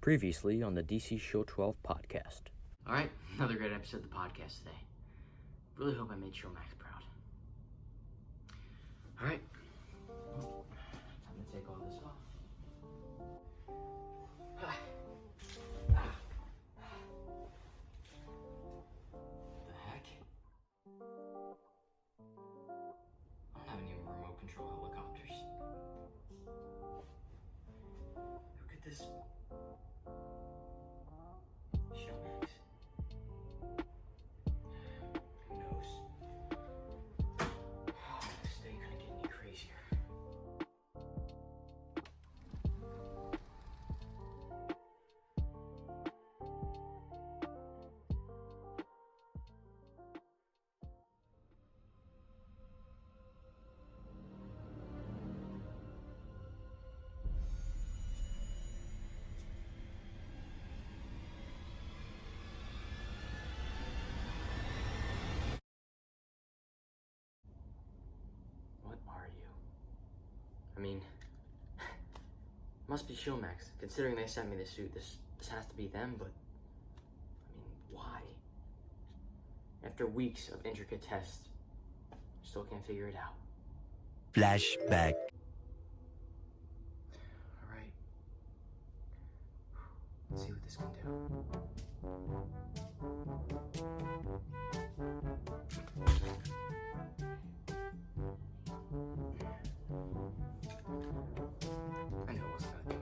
Previously on the DCShill 12 podcast. Alright, another great episode of the podcast today. Really hope I made Max proud. Alright. Time to take all this off. What the heck? I don't have any remote control helicopters. Who could this... Max. Who knows? This day couldn't get any crazier. What are you? I mean, must be Max. Considering they sent me this suit, this has to be them, but I mean, why? After weeks of intricate tests, still can't figure it out. Flashback. Alright. Let's see what this can do. I knew it wasn't gonna do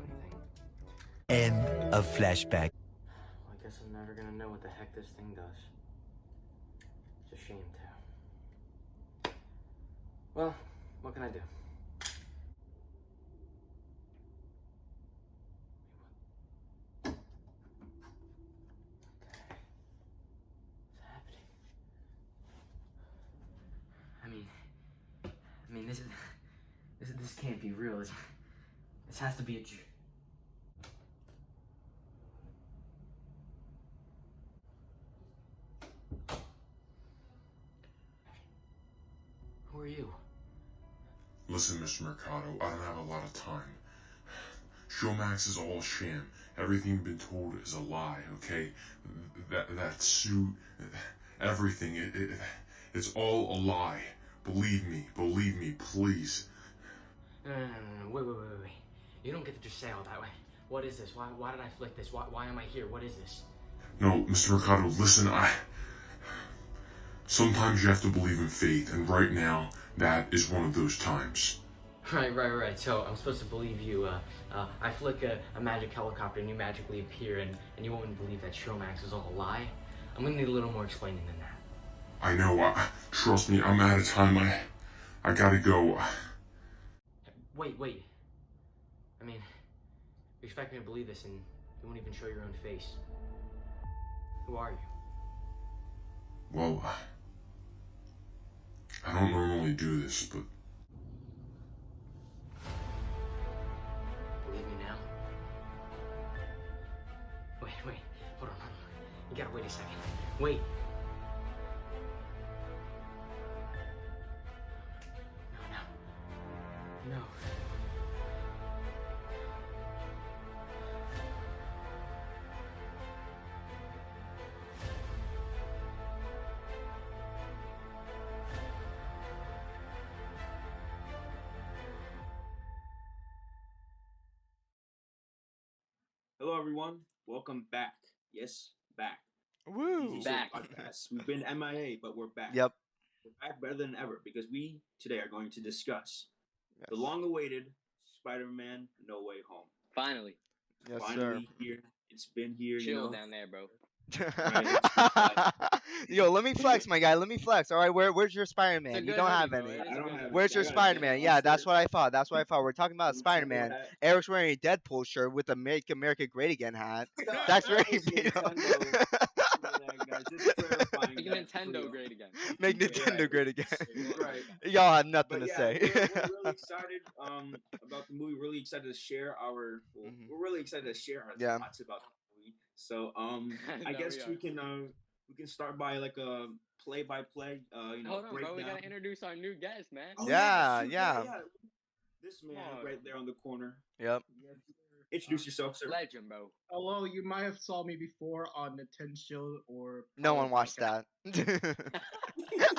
anything. End of flashback. Well, I guess I'm never gonna know what the heck this thing does. It's a shame, too. Well, what can I do? What's happening? I mean, this can't be real. This has to be a joke. Who are you? Listen, Mr. Mercado, I don't have a lot of time. Max is all sham. Everything you've been told is a lie, okay? That suit, everything, it's all a lie. Believe me, please. No, wait. You don't get to just say all that way. What is this? Why did I flick this? Why am I here? What is this? No, Mr. Mercado, listen, sometimes you have to believe in fate, and right now, that is one of those times. Right. So I'm supposed to believe you. I flick a magic helicopter and you magically appear, and you won't believe that Max is all a lie? I'm gonna need a little more explaining than that. I know, trust me, I'm out of time. I gotta go. Wait. I mean, you expect me to believe this and you won't even show your own face. Who are you? Well, I don't normally do this, but... Believe me now? Wait, hold on. You gotta wait a second. Wait. No. Hello, everyone. Welcome back. Yes, back. Woo! DCShill Back. Podcast. We've been MIA, but we're back. Yep. We're back better than ever because we today are going to discuss Yes. the long-awaited Spider-Man No Way Home. Finally. Yes, Finally here. It's been here, Chill you know. down there, bro. sir. Yo, let me flex, my guy. Let me flex. All right, where's your It's a Spider-Man? You good don't have hoodie, bro. any. It is I a don't good have hoodie. Where's your I got a Spider-Man? Deadpool Yeah, that's shirt. what I thought. We're talking about Some Spider-Man. hat. Eric's wearing a Deadpool shirt with a Make America Great Again hat. That's That very was Nintendo. Yeah, guys, just clarifying Make that for Nintendo real. great again. Make Nintendo Right. great again. Right. Y'all have nothing But to yeah, say. we're really excited about the movie. Really excited to share our. Mhm. We're really excited to share our Yeah. thoughts about the movie. So I No, guess we we can start by like a play-by-play. Hold on, breakdown. bro. We gotta introduce our new guest, man. Oh, Yeah, shoot, yeah. This man Come on. right there on the corner. Yep. Yes, sir. Introduce yourself, sir. Legend, bro. Hello, you might have saw me before on the 10 show or No Power one watched Podcast. that.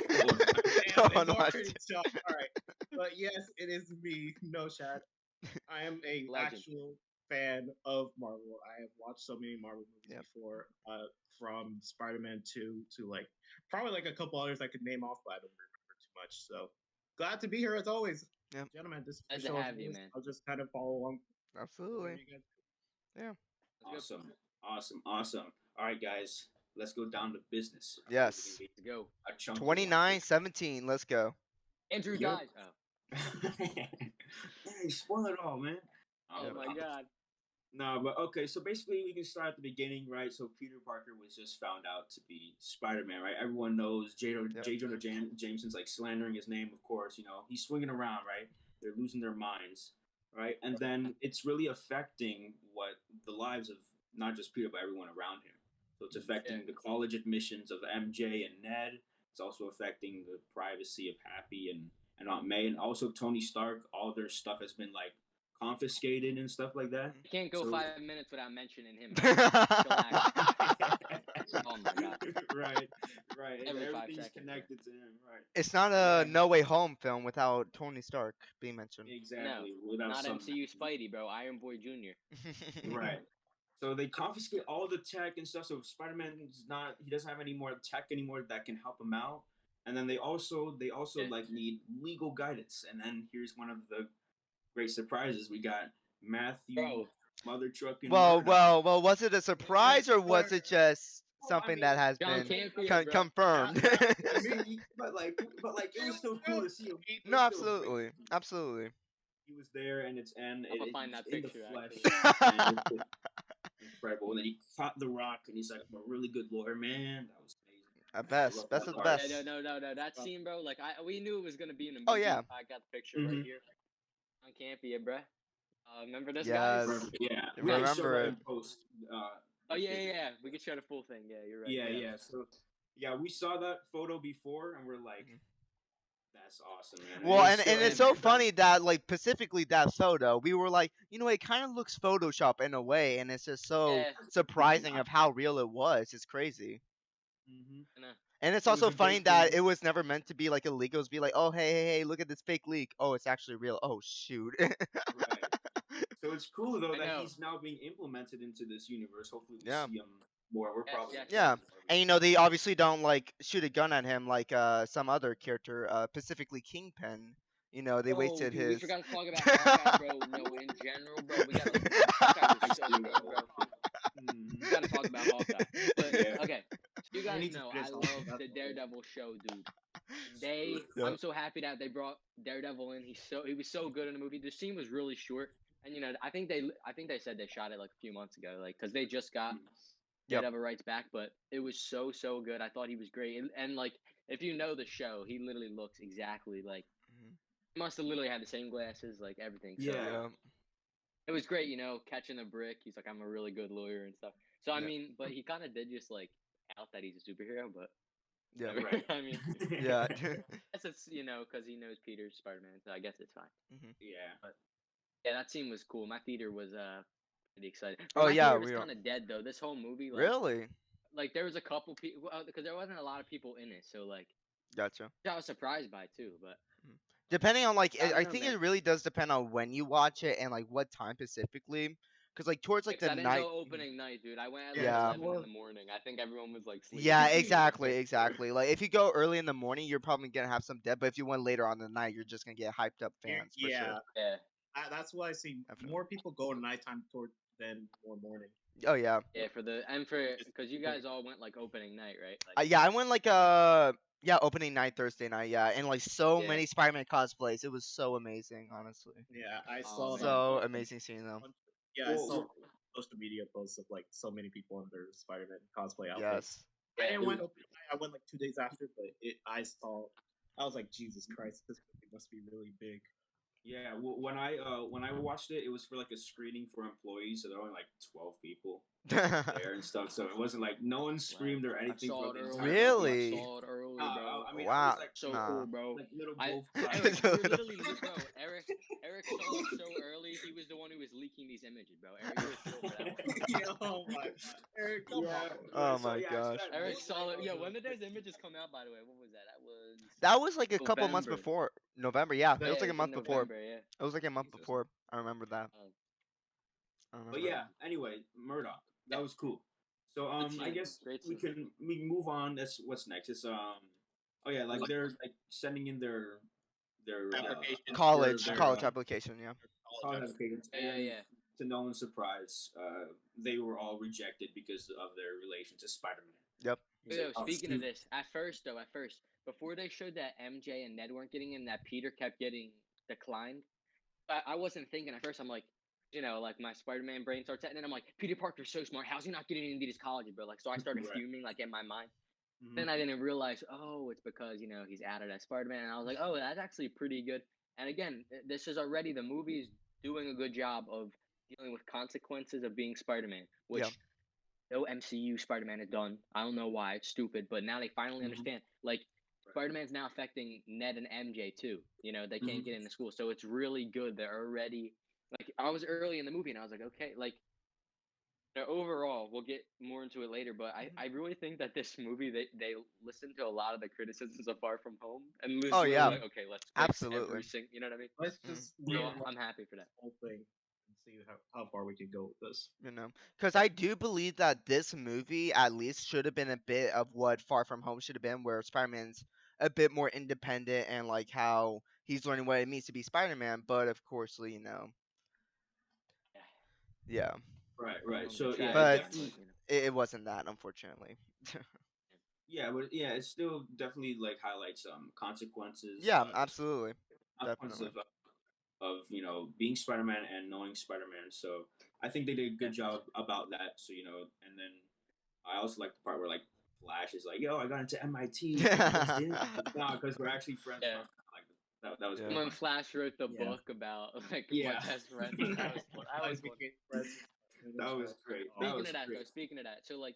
Damn, No it's one already watched. tough. All right, but yes, it is me, Noshad. I am a Legend. actual fan of Marvel. I have watched so many Marvel movies Yep. before, from Spider-Man 2 to like probably like a couple others I could name off, but I don't remember too much. So glad to be here as always. Yep. Gentlemen, this is Glad the to show as have you, always. man. I'll just kind of follow along. Absolutely. whatever you guys do. Yeah. Let's go. Awesome. All right, guys, let's go down to business. Yes. This is gonna be Let's go. a chunky 29-17. Let's go. Andrew Yep. dies. Oh. one. Hey, spoil it all, man. Oh my god. No, but okay, so basically we can start at the beginning, right? So Peter Parker was just found out to be Spider-Man, right? Everyone knows J. Jonah Jameson's like slandering his name, of course, he's swinging around, right? They're losing their minds, right? And then it's really affecting what the lives of not just Peter, but everyone around him. So it's affecting the college admissions of MJ and Ned. It's also affecting the privacy of Happy and Aunt May, and also Tony Stark. All their stuff has been like confiscated and stuff like that. I can't go So- 5 minutes without mentioning him. Oh my god. right. And Every 5 everything's seconds, connected to him, right? It's not a No Way Home film without Tony Stark being mentioned. Exactly. Without Not some MCU Spidey, bro. Iron Boy Jr. right. So they confiscate all the tech and stuff. So Spider-Man's he doesn't have any more tech anymore that can help him out. And then they also like need legal guidance. And then here's one of the great surprises. We got Matthew Bro. Mother Trucking. well, Murdoch. was it a surprise or was it just something that has John been Campea, bro. confirmed? but like it was still cool to see him. It No, was still absolutely, great. absolutely. He was there, and it's I'm gonna find that in picture, the flesh. And it's incredible. And then he fought The Rock, and he's like, I'm a really good lawyer, man. That was amazing. At best, best of the Yeah, best. No. That scene, bro. Like we knew it was gonna be in a movie. Oh, yeah. I got the picture Mhm. right here. John Campea, bro. Remember this Yes. guy? Yeah, I we can show remember that it. in post. Oh yeah. We could show the full thing. Yeah, you're right. Yeah. So, yeah, we saw that photo before, and we're like, that's awesome, man. Well, it's and still it's so funny that like specifically that photo, we were like, it kind of looks Photoshop in a way, and it's just so Yeah. surprising of how real it was. It's crazy. Mhm. I know. And it's It was also a funny big that thing. it was never meant to be like illegal. It's be like, oh hey, look at this fake leak. Oh, it's actually real. Oh shoot. Right. So it's cool though I that know. he's now being implemented into this universe. Hopefully, we'll Yeah. see him more. We're Yes, probably yes. Yeah. And they obviously don't like shoot a gun at him like some other character, specifically Kingpin. They wasted dude, his. We forgot to talk about Hawkeye, bro. No, in general, bro. We gotta. Hawkeye was so good, bro. Mhm. We gotta talk about Hawkeye. But Yeah. okay, you We guys need to know finish I off love that the one. Daredevil show, dude. Yeah. I'm so happy that they brought Daredevil in. He was so good in the movie. The scene was really short, and I think they said they shot it like a few months ago, like because they just got Yep. Daredevil rights back. But it was so good. I thought he was great, and like if you know the show, he literally looks exactly like. Mhm. He must have literally had the same glasses, like everything. So, Yeah. it was great, catching a brick. He's like, I'm a really good lawyer and stuff. So I Yeah. mean, but he kind of did just like out that he's a superhero, but Yeah. whatever. Right. I mean, Yeah. I guess it's because he knows Peter's Spider-Man, so I guess it's fine. Yeah. But yeah, that scene was cool. My theater was pretty excited. Oh, my yeah, theater was we are- kind of dead though. This whole movie, like, Really? like there was a couple people because there wasn't a lot of people in it, so like Gotcha. I was surprised by it too. But Depending on like, I don't I know, think man. it really does depend on when you watch it and like what time specifically. Because like towards like 'cause the I didn't night. go opening night, dude. I went at like Yeah. 11 in the morning. I think everyone was like sleeping. Yeah, exactly. Like if you go early in the morning, you're probably gonna have some dead. But if you went later on in the night, you're just gonna get hyped up fans. For Yeah, Sure. Yeah. that's why I see Definitely. more people go nighttime than more morning. Oh yeah. Yeah, because you guys all went like opening night, right? Like, Yeah, I went like opening night Thursday night. Yeah, and like so Yeah. many Spider-Man cosplays. It was so amazing, honestly. Yeah, I Oh, saw man. that. So amazing seeing them. Yeah, I Well, saw social media posts of like so many people in their Spider-Man cosplay outfits. Yes. I yeah, didn't dude. went opening night. I went like 2 days after, but I was like, Jesus Christ, this movie must be really big. Yeah. When I watched it, it was for like a screening for employees, so there were only like 12 people. there and stuff. So it wasn't like no one screamed or I anything saw for it the early. entire Bro. Really? I saw it early, Nah, bro. I mean, I Wow. was like So Nah. cool, bro. like little I wolf Eric, cries. you were literally bro. Eric saw it so early. He was the one who was leaking these images, bro. Eric, you were chill for that one. Oh my god, Eric, come Yeah, on. Oh right, so, my yeah, gosh. so that Eric midnight, saw it. I Yeah, was when really did those pissed. images come out? By the way, what was that? That was That was like a couple months November. before November. Yeah, it Yeah, was Yeah, like a it was in month before. November. Yeah. It was like a month Jesus. before. I remember that. I But remember. yeah, anyway, Murdoch, that Yeah. was cool. So Good I scene. guess Great we scene. can move on. That's what's next. It's oh yeah, like they're like sending in their Application College, for college their, application. Yeah. college applications, and Yeah, then yeah. to no one's surprise, they were all rejected because of their relation to Spider-Man. Yep. He's Yo, like, "Oh, speaking of stupid." this, at first, before they showed that MJ and Ned weren't getting in, that Peter kept getting declined, I wasn't thinking at first. I'm like, like my Spider-Man brain starts, and then I'm like, Peter Parker's so smart. How's he not getting into these colleges, bro? Like, so I started Right. fuming, like in my mind. Mhm. Then I didn't realize, oh, it's because he's added as Spider-Man, and I was like, oh, that's actually pretty good. And again, this is already the movie's doing a good job of dealing with consequences of being Spider-Man, which Yeah. no MCU Spider-Man has done. I don't know why, it's stupid, but now they finally Mhm. understand. Like, Spider-Man's now affecting Ned and MJ too. They can't Mhm. get into school, so it's really good. They're already like, I was early in the movie, and I was like, okay, like. Overall, we'll get more into it later, but I really think that this movie they listened to a lot of the criticisms of Far From Home and was Oh, really yeah. like, okay, let's fix Absolutely. every single, you know what I mean? Let's just So read I'm happy for that. the whole thing and see how far we can go with this. Because I do believe that this movie at least should have been a bit of what Far From Home should have been, where Spider-Man's a bit more independent and like how he's learning what it means to be Spider-Man. But of course, yeah. Right. So yeah, But it definitely, it wasn't that, unfortunately. but yeah, it still definitely like highlights consequences. Yeah, absolutely. Consequences Definitely. of being Spider-Man and knowing Spider-Man. So I think they did a good job about that. So and then I also like the part where like Flash is like, "Yo, I got into MIT." Because we're actually friends. Yeah. Like that was Yeah. pretty When funny. Flash wrote the Yeah. book about like Yeah. my best friend, that was fun. That was fun. That was great. Speaking of that, so like,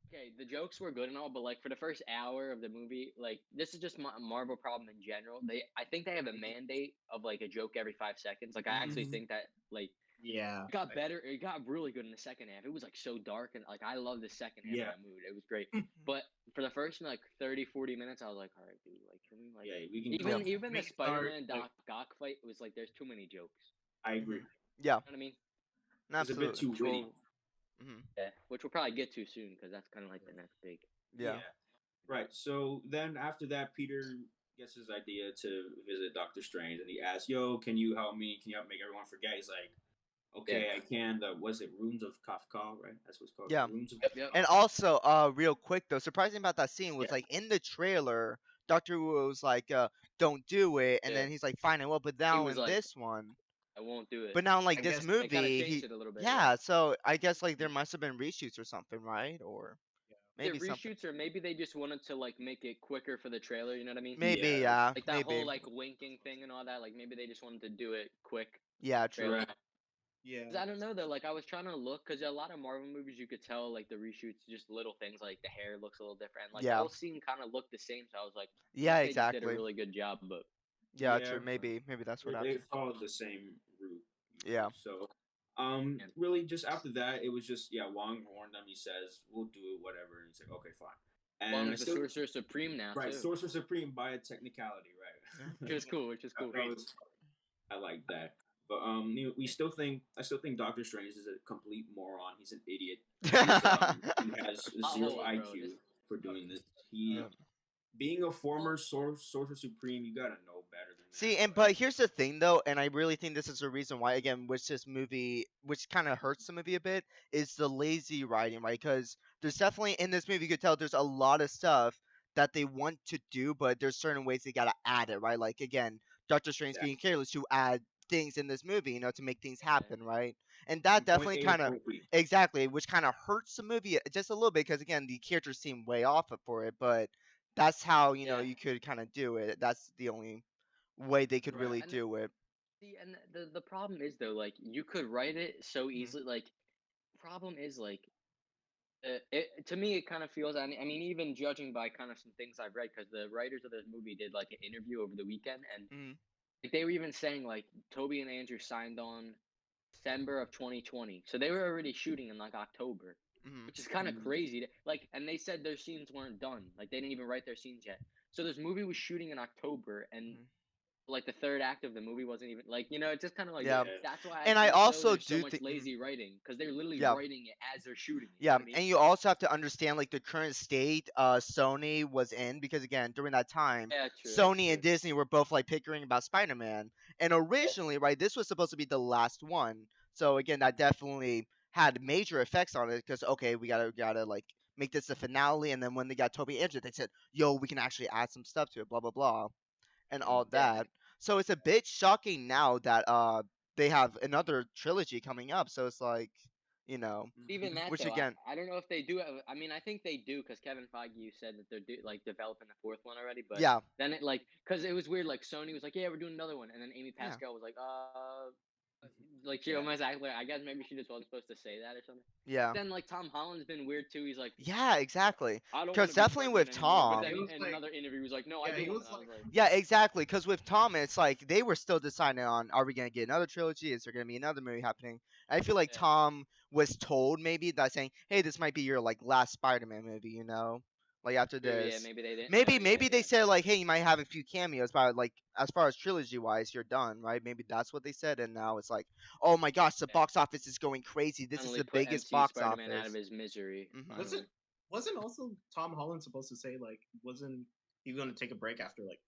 okay, the jokes were good and all, but like for the first hour of the movie, like this is just a Marvel problem in general. I think they have a mandate of like a joke every 5 seconds. Like I actually Mhm. think that like Yeah. it got better. It got really good in the second half. It was like so dark and like I love the second half Yeah. of that movie. It was great. But for the first like 30-40 minutes, I was like, all right, dude, like can we like Yeah, we can even the Make it dark, Spider-Man like- Doc Ock fight was like there's too many jokes. I agree. Yeah. You know what I mean? It's a bit Absolutely. too Which witty. we'll, yeah, which we'll probably get to soon because that's kind of like the next big. Yeah. Right. So then after that, Peter gets his idea to visit Doctor Strange, and he asks, "Yo, can you help me? Can you help make everyone forget?" He's like, "Okay, I can." Was it Runes of Kafka? Right. That's what it's called. Yeah. Runes of Yep. And also, real quick though, surprising about that scene was like in the trailer, Doctor Wu was like, "Don't do it," and Yeah. then he's like, "Fine, I will." But now was in like, this one, I won't do it. but now in like I this guess They kind movie, of changed he it a little bit. yeah. So I guess like there must have been reshoots or something, right? Or maybe Either something. reshoots or maybe they just wanted to like make it quicker for the trailer. You know what I mean? Maybe Yeah. Like that maybe whole like winking thing and all that. Like maybe they just wanted to do it quick. yeah, true. Trailer. Right. 'Cause I don't know though. Like I was trying to look because a lot of Marvel movies you could tell like the reshoots just little things like the hair looks a little different. Like Yeah. the whole scene kind of looked the same. So I was like, Yeah, they just did a exactly. really good job. But Yeah, Yeah. true. Maybe that's what They happened. followed the same route. Yeah. So, really, just after that, it was just Wong warned them. He says, "We'll do it, whatever." And he's like, "Okay, fine." And Wong I is the still, Sorcerer Supreme now right, too, Sorcerer Supreme by a technicality, right? which is cool. Which is cool. I like that. But I still think Doctor Strange is a complete moron. He's an idiot. He has zero bro, IQ for doing this. Yeah. Being a former Sorcerer Supreme, you gotta know better than that. See, but here's the thing though, and I really think this is the reason why, again, which kind of hurts the movie a bit, is the lazy writing, right? Because there's definitely in this movie, you could tell there's a lot of stuff that they want to do, but there's certain ways they gotta add it, right? Like again, Doctor Strange being careless to add things in this movie, to make things happen, right? And that definitely kind of exactly, which kind of hurts the movie just a little bit, because again, the characters seem way off for it, but that's how you could kind of do it. That's the only way they could really do it. See, and the problem is though, like you could write it so easily. Like, problem is like To me, it kind of feels. I mean, even judging by kind of some things I've read, because the writers of this movie did like an interview over the weekend, and Mhm. like, they were even saying like Toby and Andrew signed on December of 2020, so they were already shooting in like October, Mhm. which is kind of crazy. Like, and they said their scenes weren't done. Like, they didn't even write their scenes yet. So this movie was shooting in October, and Mhm. like the third act of the movie wasn't even like, it's just kind of like Yeah. that's why I And I think though also there's so do much think. lazy writing, because they're literally Yeah. writing it as they're shooting it. You know Yeah, what I mean? and you also have to understand like the current state Sony was in, because again, during that time, Yeah, true. Sony and Disney were both like bickering about Spider-Man. And originally, right, this was supposed to be the last one. So again, that definitely had major effects on it, because okay, we gotta like make this the finale. And then when they got Toby Andrew, they said, yo, we can actually add some stuff to it, blah blah blah, and all Yeah. that. So it's a bit shocking now that they have another trilogy coming up. So it's like, you know, Even that which though, again, I don't know if they do. I mean, I think they do, because Kevin Feige said that they're like developing the fourth one already. But yeah. then it like, because it was weird. Like Sony was like, yeah, we're doing another one, and then Amy Yeah. Pascal was like she almost acted like, I guess maybe she just wasn't supposed to say that or something. Yeah. Then like Tom Holland's been weird too. He's like, Yeah, exactly. I don't want Because to be definitely with president anymore. But Tom. then He was in like, another interview, he was like, no, I yeah, do he want was it. I was like, like, Yeah, exactly. Because with Tom, it's like they were still deciding on, are we gonna get another trilogy? Is there gonna be another movie happening? I feel like yeah, Tom was told maybe that saying, hey, this might be your like last Spider-Man movie, you know, like after true, yeah, this. maybe they didn't know Maybe yet. maybe they said like, hey, you might have a few cameos, but like as far as trilogy wise, you're done, right? Maybe that's what they said, and now it's like, oh my gosh, the Yeah. box office is going crazy. This is Finally the put biggest MCU box Spider-Man out of office. his misery. Mhm. Finally. wasn't also Tom Holland supposed to say like wasn't he going to take a break after like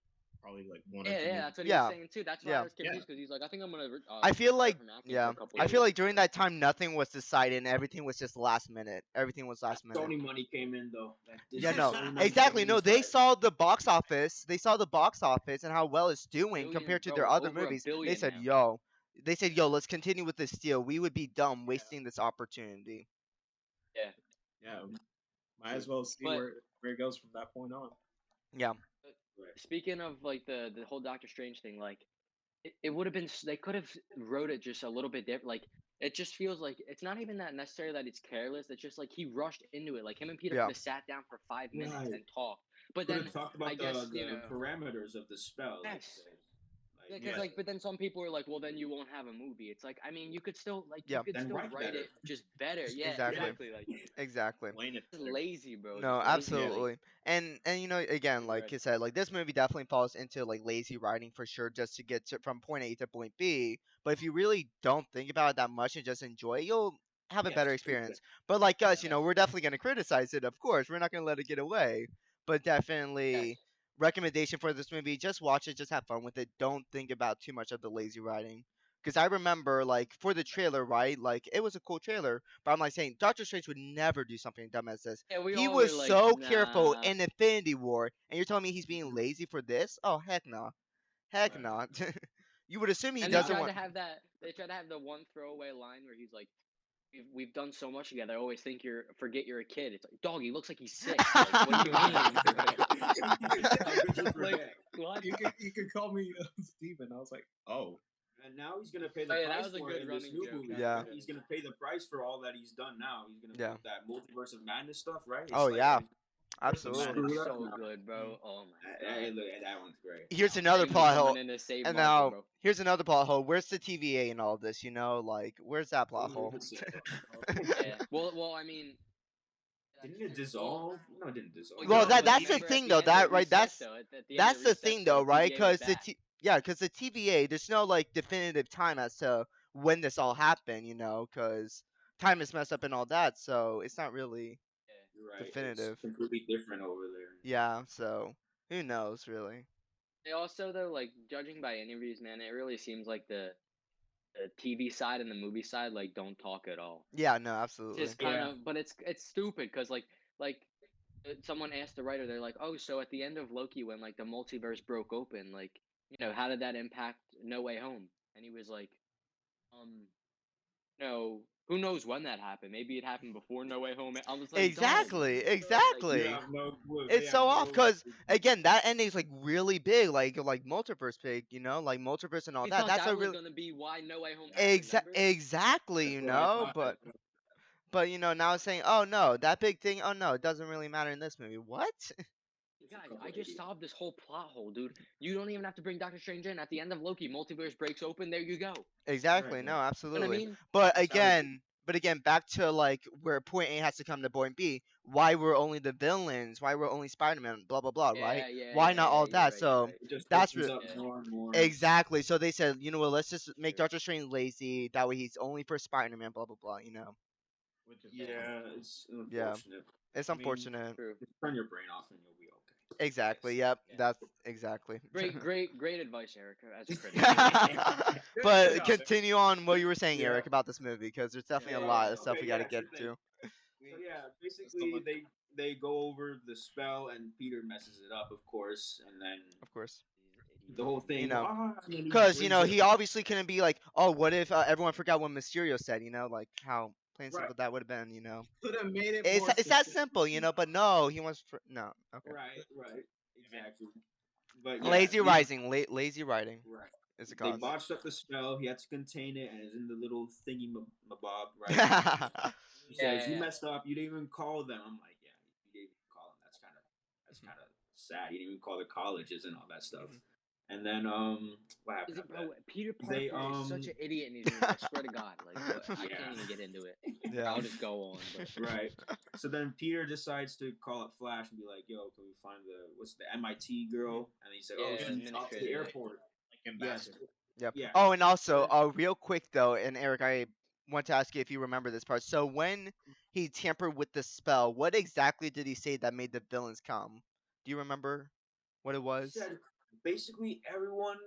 probably like one or Yeah, two yeah, movies? that's what he Yeah. was saying too. That's why Yeah. I was confused, because he's like, I think I'm gonna I feel retire like from acting for yeah, a couple I years. feel like during that time nothing was decided and everything was just last minute. Everything was last minute. Sony money came in though. That Yeah, Disney no, Sony money exactly. came in No, and they started. saw the box office. They saw the box office and how well it's doing Billion, compared to their bro, other over a movies. billion now. They said, yo, let's continue with this deal. We would be dumb wasting this opportunity. Yeah. Yeah, might as well see But where it goes from that point on. Yeah. speaking of like the whole Doctor Strange thing, like it would have been, they could have wrote it just a little bit different. Like it just feels like it's not even that necessary that it's careless. It's just like he rushed into it. Like him and Peter Yeah. could have sat down for 5 minutes Right. and talked. But Could then have talked I about guess the parameters of the spell. Yes. Let's say. Because Yeah. like, but then some people are like, well, then you won't have a movie. It's like, I mean, you could still like, Yeah. you could Then still write write better. it just better. Yeah, Exactly. Like Exactly. Explain it it's better. lazy, bro. No, Just lazy, absolutely. And you know, again, like Right. you said, like this movie definitely falls into like lazy writing for sure, just to get from point A to point B. But if you really don't think about it that much and just enjoy it, you'll have a Yeah, better it's stupid. experience. But like us, you know, we're definitely gonna criticize it, of course. We're not gonna let it get away. But definitely Yes. recommendation for this movie, just watch it, just have fun with it. Don't think about too much of the lazy writing. Because I remember, like, for the trailer, right? Like, it was a cool trailer, but I'm like saying Doctor Strange would never do something dumb as this. Yeah, we He all were was like, so careful nah. in Infinity War, and you're telling me he's being lazy for this? Oh, heck no. Heck Right. not. You would assume he And they doesn't tried want. to have that. They tried to have the one throwaway line where he's like, we've done so much together. I always think forget you're a kid. It's like, dog, he looks like he's sick. Like, what do you mean? How could you Like, forget? what? You could call me Steven. I was like, oh. And now he's gonna pay the Oh, yeah, that price was a for good it in this running new joke. movie. Yeah. Right? He's gonna pay the price for all that he's done now. He's gonna Yeah. put that multiverse of madness stuff, right? It's Oh, like, yeah. Man, Absolutely. That screw is it up so now. good, bro. Oh my Hey, god. look, that one's great. Here's another Amy plot coming hole. in to save And Marvel, now, bro. here's another plot hole. Where's the TVA in all this? You know, like, where's that plot hole? Yeah. Well, I mean, Didn't it dissolve? No, it didn't dissolve. Well, but that's the remember at thing, the though. end That of right? Reset, That's though, at the end of that's the Reset, thing, though, though, right? TVA was Because back. because the TVA, there's no like definitive time as to when this all happened. You know, because time is messed up and all that, so it's not really You're right. definitive. It's completely different over there. Yeah, so who knows, really? They also, though, like, judging by interviews, man, it really seems like the TV side and the movie side, like, don't talk at all. Yeah, no, absolutely. Just kind Yeah. of, but it's stupid because like someone asked the writer, they're like, oh, so at the end of Loki, when like the multiverse broke open, like, how did that impact No Way Home? And he was like, no, who knows when that happened? Maybe it happened before No Way Home. I was like, Exactly, dog, exactly. You have no clue. It's so off because again, that ending's like really big, like multiverse big, you know, like multiverse and all we that. thought That's that a was really gonna be why No Way Home happened. Remember? exactly, That's you what I know, thought. but But now it's saying, oh no, that big thing. Oh no, it doesn't really matter in this movie. What? Guys, I just solved this whole plot hole, dude. You don't even have to bring Doctor Strange in. At the end of Loki, multiverse breaks open. There you go. Exactly. Right. No, You know what I absolutely. mean? But That's how it is. again, back to like where point A has to come to point B. Why we're only the villains? Why we're only Spider-Man? Blah blah blah. Right? Why not all You're that? right, So It just that's opens up Yeah. more and more. exactly. So they said, you know what? Let's just make True. Doctor Strange lazy. That way he's only for Spider-Man. Blah blah blah. Which is Yeah, it's Yeah. unfortunate. It's I mean, unfortunate. True. just turn your brain off and you'll be okay. Exactly. Yes. Yep. Yeah. That's exactly. Great advice, Erica, as a critic. But job, continue on what you were saying, Yeah. Eric, about this movie, because there's definitely a Yeah, lot of stuff okay, we got to yeah, get sure thing. to. So yeah, basically they go over the spell and Peter messes it up, of course, and then Of course. the whole thing. Because Because he obviously couldn't be like, oh, what if everyone forgot what Mysterio said? Like how plain simple Right. that would have been. could have made it It's more it's that specific. simple, but no, he wants no. Okay. Right, exactly. But yeah, Lazy writing, lazy writing Right. is the They cause. botched up the spell. He had to contain it, and it's in the little thingy mabob, right? He says, "You Yeah. messed up. You didn't even call them." I'm like, "Yeah, you didn't even call them. That's kind of sad. You didn't even call the colleges and all that stuff." And then what happened? after Bro, that? Peter Parker They, is such an idiot in these movies. I swear to God, I Yeah. can't even get into it. Yeah. I'll just go on. But Right. So then Peter decides to call up Flash and be like, "Yo, can we find the MIT girl?" And he said, "Oh, Yeah, she's off to the administrator. airport." Like Yes. ambassador. Yep. Yeah. Oh, and also, So- real quick though, and Eric, I want to ask you if you remember this part. So when he tampered with the spell, what exactly did he say that made the villains come? Do you remember what it He was? said basically everyone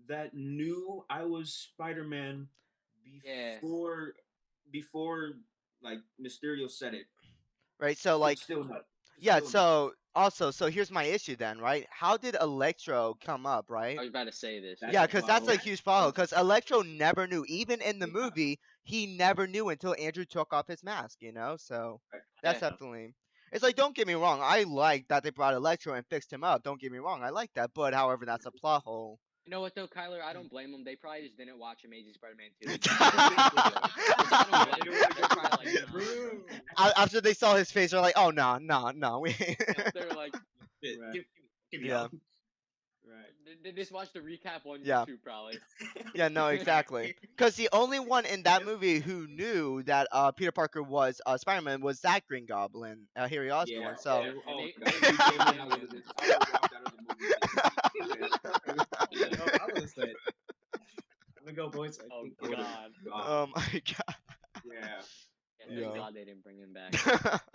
that knew I was Spider-Man Yeah. before like Mysterio said it. Right. So should like, still know. yeah. Still know. So here's my issue then, right? How did Electro come up, right? I was about to say this. That's Yeah, a because that's a problem. huge problem. Because Electro never knew, even in the movie, he never knew until Andrew took off his mask. So Right. that's Yeah. definitely. It's like, don't get me wrong, I like that they brought Electro and fixed him up. Don't get me wrong, I like that. But however, that's a plot hole. You know what though, Kyler? I don't blame them. They probably just didn't watch Amazing Spider-Man 2. After they saw his face, they're like, "Oh no, no, no." They're like, Right. Give me Yeah. up. Right. they just watched the recap on Yeah. YouTube, probably. Yeah, no, exactly. Because the only one in that movie who knew that Peter Parker was Spider-Man was that Green Goblin, Harry Osborn. Yeah. So. Yeah. Oh, And that would be so good. I would walk out of the movie. I would have said, "I'm gonna go, boys." I Oh, think I would've God. gone. Oh my god. Yeah. Thank Yeah. God they didn't bring him back.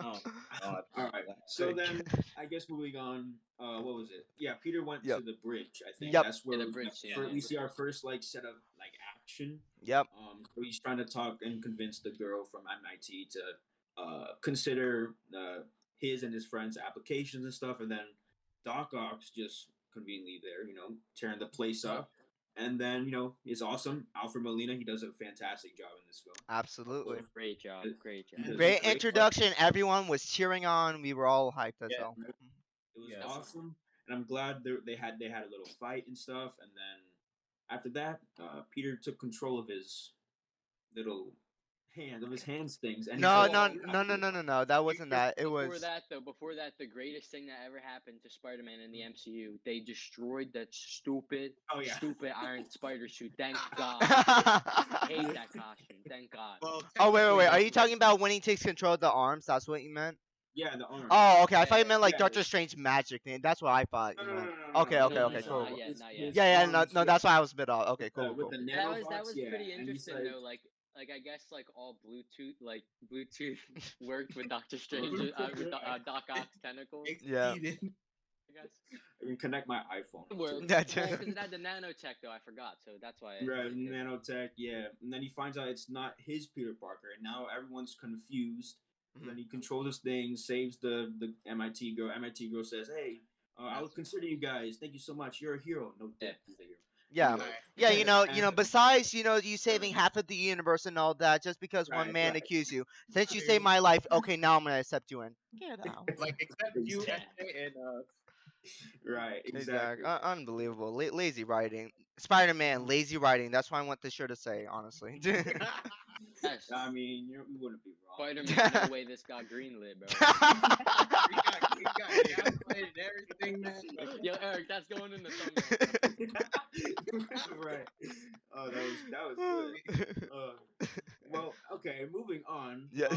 Oh. God. All right. So then, I guess moving on. What was it? Yeah, Peter went Yep. to the bridge. I think Yep. that's where Yeah, the bridge scene, we yeah. see our first set of action. Yep. So he's trying to talk and convince the girl from MIT to consider his and his friends' applications and stuff, and then Doc Ock's just conveniently there, tearing the place up. And then, it's awesome. Alfred Molina, he does a fantastic job in this film. Absolutely. Great job. Great job. He does a Great great introduction. Everyone was cheering on. We were all hyped as Yeah. hell. It was Yes. awesome, and I'm glad they had a little fight and stuff. And then after that, Peter took control of his little hands things. And he No, said, no. That wasn't that. It Before was. that, the greatest thing that ever happened to Spider-Man in the MCU, they destroyed that stupid Iron Spider suit. Thank God. I hate that costume. Thank God. Well, Oh wait. Are technically, you talking about when he takes control of the arms? That's what you meant? Yeah, the arms. Oh, okay. I thought you meant like Yeah. Doctor Strange magic thing. That's what I thought you meant. Okay, no, cool. not yet, not yet. Yeah, no, that's why I was a bit off. Okay, cool. With the That nanobots, was yeah. pretty And he's interesting though. Like I guess all Bluetooth worked with Doctor Strange with Doc Ock's tentacles. Yeah. I guess. I can connect my iPhone. It worked. Yeah, Because it had the nanotech though, I forgot. So that's why. Right, nanotech, yeah. And then he finds out it's not his Peter Parker, and now everyone's confused. Mhm. Then he controls this thing, saves the MIT girl. MIT girl says, "Hey, I would consider you guys. Thank you so much. You're a hero." No, death is a hero. Yeah. Anyway. Yeah, besides, you saving half of the universe and all that, just because one Right, man right. accused you. Since you saved my life, okay, now I'm gonna accept you in. Get out. like except you Exactly. and Right, exactly. Unbelievable. Lazy writing. Spider-Man, lazy writing. That's what I want this show to say, honestly. Yes. I mean, you wouldn't be wrong. Spider-Man, no way this got greenlit, bro. We got gaslighted and everything, man. Yo, Eric, that's going in the thumbnail. Right. Oh, that was good. Well, okay, moving on. Yeah.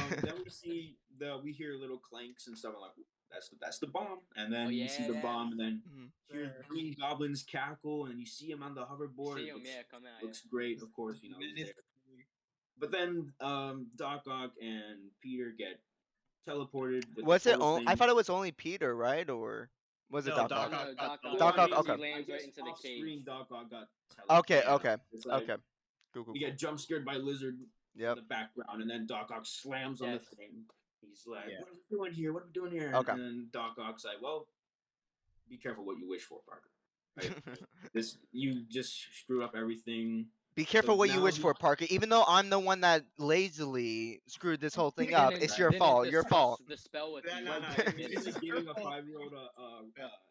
Then we hear little clanks and stuff. I'm like, that's the bomb. And then you see the yeah. bomb, and then Mhm. hear Green Goblin's cackle, and you see him on the hoverboard. See It him, looks, yeah, come out. looks great, of course. You know, he's there. But then Doc Ock and Peter get teleported. With Was the it? pole I thing. thought it was only Peter, right? Or was it No, Doc Doc Ock? No, Ock Doc got Ock. Doc Ock, He okay. lands right guess into the off cage. screen, Doc Ock got Okay, teleported. okay, It's like, okay. Cool. You get jump scared by Lizard Yep. in the background, and then Doc Ock slams on the Yes. thing. He's like, Yeah. "What are we doing here? What are we doing here?" Okay. And then Doc Ock's like, "Well, be careful what you wish for, Parker. Right? You just screw up everything." Be careful So what you now wish he- for, Parker. Even though I'm the one that lazily screwed this whole thing up, Didn't- it's your didn't fault. Your discuss fault. The spell with Yeah, you. no, Like, no, it's like giving a 5-year-old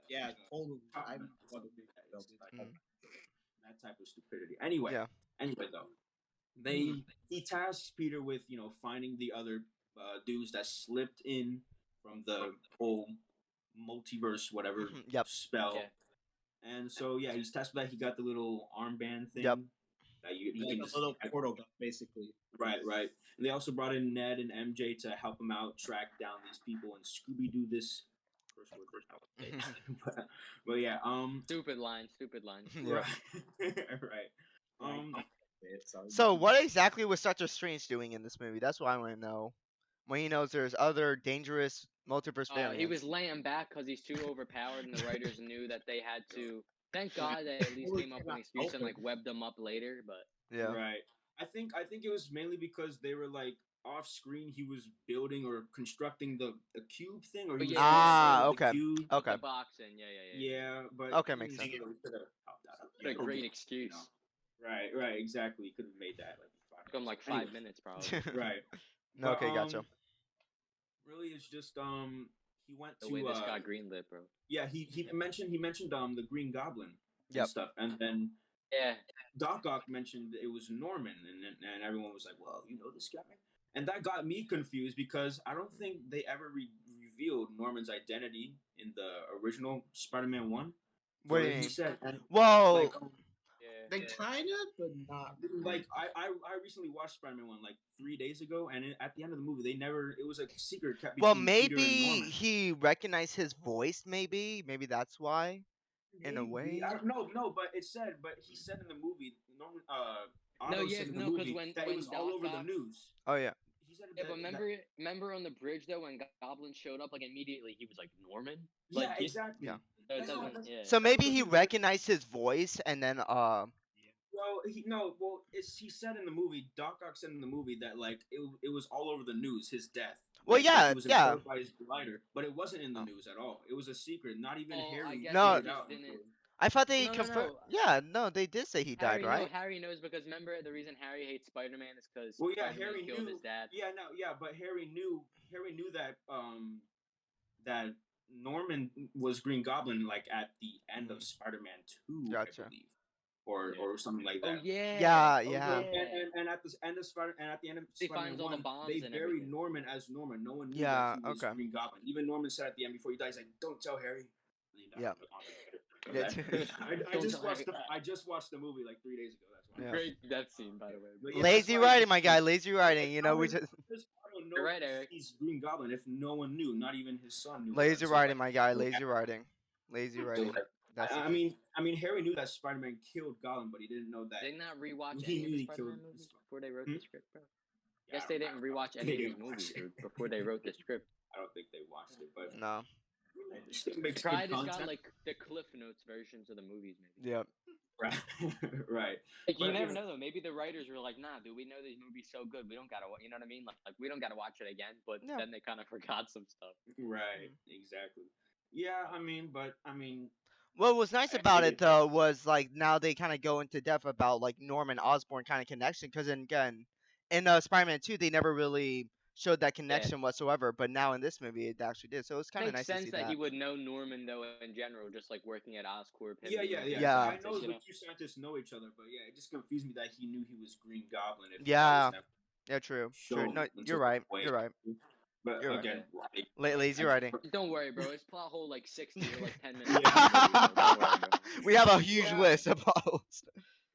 yeah, totally. compliment. I It's like that type of stupidity. Anyway, Yeah. though, he tasks Peter with finding the other dudes that slipped in from the whole multiverse whatever Yep. spell. Yeah. And so he's tasked with that. He got the little armband thing. Yep. That you like can a just little portal gun, basically. right. And they also brought in Ned and MJ to help him out track down these people and Scooby Doo this. First word. but yeah. Stupid line. Yeah. Right. So what exactly was Doctor Strange doing in this movie? That's what I want to know. When he knows there's other dangerous multiverse variants. He was laying back because he's too overpowered, and the writers knew that they had to. Thank God they at least came up with an excuse and like webbed them up later. But Yeah. Right. I think it was mainly because they were like off screen. He was building or constructing the cube thing, or he was okay. the cube. Okay. the boxing, Yeah, but Okay, makes sense. What a great excuse. Right, exactly. Could have made that like Took him like 5 minutes probably. Right. No, okay, gotcha. Really, it's just he went The to way this got greenlit, bro. yeah he mentioned the Green Goblin and Yep. stuff, and then Yeah. Doc Ock mentioned it was Norman, and everyone was like, "Well, you know this guy," and that got me confused because I don't think they ever revealed Norman's identity in the original Spider-Man 1. What do you He mean? said, Well, like, They kind of, but not. like I recently watched Spider-Man 1 like 3 days ago, and at the end of the movie, it was a secret kept between Peter and maybe Norman. he recognized his voice. Maybe that's why. In a way? I don't know, no, but he said in the movie, Norman, No, Otto yeah, said in the no, 'cause movie when- that when it was all Doc over the Ock- news. Oh yeah. He said Yeah, that, but remember on the bridge though when Goblin showed up, like immediately he was like Norman. yeah, Like, exactly. Yeah. So it That's what- doesn't. Yeah. So maybe what he he was- recognized his voice and then Well, he said in the movie, Doc Ock said in the movie that like it was all over the news, his death. Well, Like, yeah, he was yeah. impaled by his glider, but it wasn't in the news at all. It was a secret. Not even Oh, I Harry guess No. he figured just out. didn't. I thought they No, no, confirmed. no. Yeah, no, they did say he died, Harry, right? No, Harry knows because remember the reason Harry hates Spider-Man is because Well, yeah, Spider-Man Harry killed knew. his dad. But Harry knew that that Norman was Green Goblin like at the end of Spider-Man 2, Gotcha. I believe, or something like Oh that. yeah. Yeah, Oh, yeah. And at the end of Spider-Man He 1, finds all the bombs they and buried everything. Norman as Norman. No one knew Yeah, that he was okay. Green Goblin. Even Norman said at the end before he died, he's like, "Don't tell Harry." And he died. Yeah. Yeah. I Don't just tell watched Harry. I just watched the movie like 3 days ago. That's why. Yeah. Great death scene, by the way. But yeah, Lazy that's why- writing, my guy. Lazy writing. You know, we just I don't know You're right, if Eric. he's Green Goblin if no one knew, not even his son knew. lazy So, writing, like, my guy. Lazy writing. Lazy writing. That's I the mean, Harry knew that Spider-Man killed Goblin, but he didn't know that. Did they not rewatch He any of knew the he Spider-Man killed movies his- before they wrote Hmm? the script, bro? Guess they didn't rewatch any They of these didn't watch movies it. before they wrote the script. I don't think they watched it, but no. it still makes Try good just got content. like the Cliff Notes versions of the movies, maybe. Yep. Right, right. Like, you But, never yeah. know though. Maybe the writers were like, "Nah, dude, we know these movies so good. We don't gotta, you know what I mean? Like we don't gotta watch it again." But Yeah. then they kind of forgot some stuff. Right, exactly. Yeah, I mean, What was nice I about agree. it though was like now they kind of go into depth about like Norman Osborn kind of connection because again in Spider-Man 2 they never really showed that connection whatsoever, but now in this movie it actually did. So it's kind of Makes nice to sense see that that. he would know Norman though in general, just like working at Oscorp. him yeah. being a Yeah. I scientist, know you the two scientists know each other, but yeah, it just confused me that he knew he was Green Goblin. If Yeah. that Yeah, true. show True. No, until you're right. way. You're right. But You're right. again, like, Lazy I- writing. Don't worry, bro. It's plot hole like 60 or like 10 minutes. Yeah. Don't worry, bro. We have a huge Yeah. list of bottles.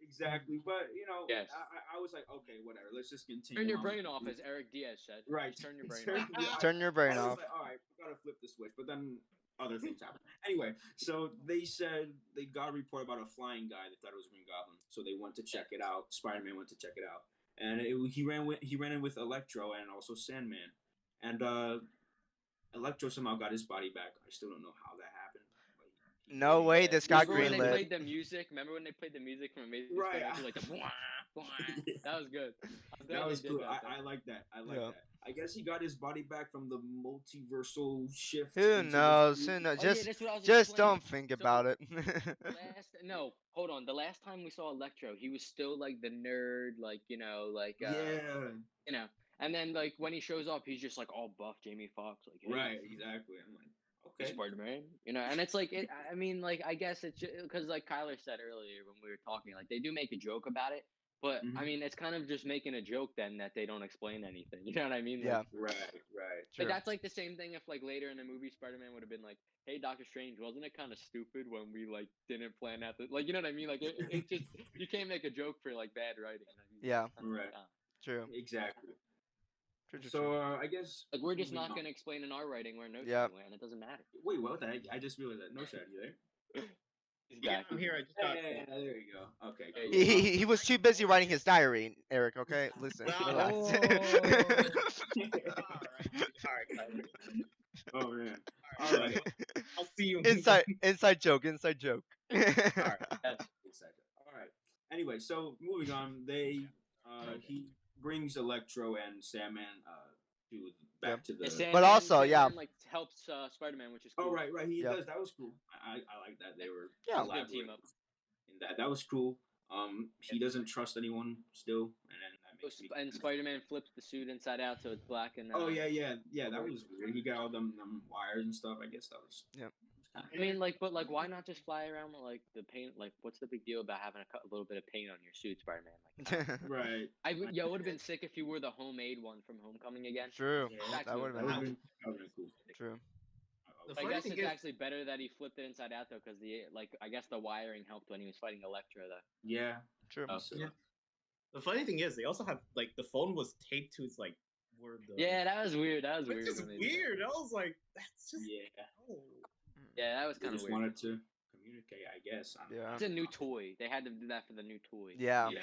Exactly, but you know, Yes. I was like, okay, whatever. Let's just continue. Turn your on brain with off, the- as Eric Diaz said. Right. Just turn your brain off. Yeah, Turn your brain I was off. like, all right, we gotta flip the switch, but then other things happened. Anyway, so they said they got a report about a flying guy. They thought it was Green Goblin, so they went to check it out. Spider-Man went to check it out, and he ran in with Electro and also Sandman, and Electro somehow got his body back. I still don't know how that happened. Like, No way, this got Remember when they greenlit. played the music? Remember when they played the music from Amazing Right. Spider-Man? Like the bwah, bwah. That was good. I'm glad That they was did cool. that, I like that. I like Yeah. that. I guess he got his body back from the multiversal shift. Who into the knows? suit. Who knows? Oh, yeah, Just, that's what I was just explaining. don't think So, about it. No, hold on. The last time we saw Electro, he was still like the nerd, like Yeah. you know. And then like when he shows up, he's just like all buff, Jamie Foxx, like hey, Right. Exactly. I'm like, okay. Spider-Man, and it's like I mean, like I guess it's because like Kyler said earlier when we were talking, like they do make a joke about it, but I Mhm. mean it's kind of just making a joke then that they don't explain anything. You know what I mean? Yeah. Like, Right. True. that's like the same thing if like later in the movie Spider-Man would have been like, "Hey, Doctor Strange, wasn't it kind of stupid when we like didn't plan out the like you know what I mean? Like it just you can't make a joke for like bad writing. Yeah. Right. True. Exactly. True. True. So True. I guess Like we're just moving not on. gonna explain in our writing where no Yeah. and it doesn't matter. Wait, what the heck? I just realized that. Noshad, you there? He's Yeah, back. I'm here. I just got. Hey, there you go. Okay. There Cool. you He was too busy writing his diary, Eric. Okay, listen, No. relax. All right, Kyler. Oh man. All All right. right. I'll see you. inside joke. That's All right. Anyway, so moving on, he brings Electro and Sandman back to the. But also, yeah. Sandman, like helps Spider-Man, which is Oh cool. right. He Yep. does. That was cool. I like that they were Yeah. Good team collaborating up. in that. That was cool. He doesn't trust anyone still, and then that makes me. And Spider-Man flips the suit inside out so it's black and. Oh yeah. That was weird. He got all them wires and stuff. I guess that was. Yep. I mean, like, but like, why not just fly around with like the paint? Like, what's the big deal about having a little bit of paint on your suit, Spider-Man? Like, Right. it would have been sick if you wore the homemade one from Homecoming again. True. Yeah, That would have That been would've been cool. true. The I funny guess thing it's is- actually better that he flipped it inside out though, because I guess the wiring helped when he was fighting Electro though. Yeah. True. Oh. So, Yeah. The funny thing is, they also have like the phone was taped to his like where the. Yeah, that was weird. That was Which weird. is when they did that. weird. I was like, that's just. yeah. Oh. Yeah, that was They kind of just weird. wanted to communicate, I guess. I don't know. Yeah. It's a new toy. They had to do that for the new toy. Yeah. Yeah.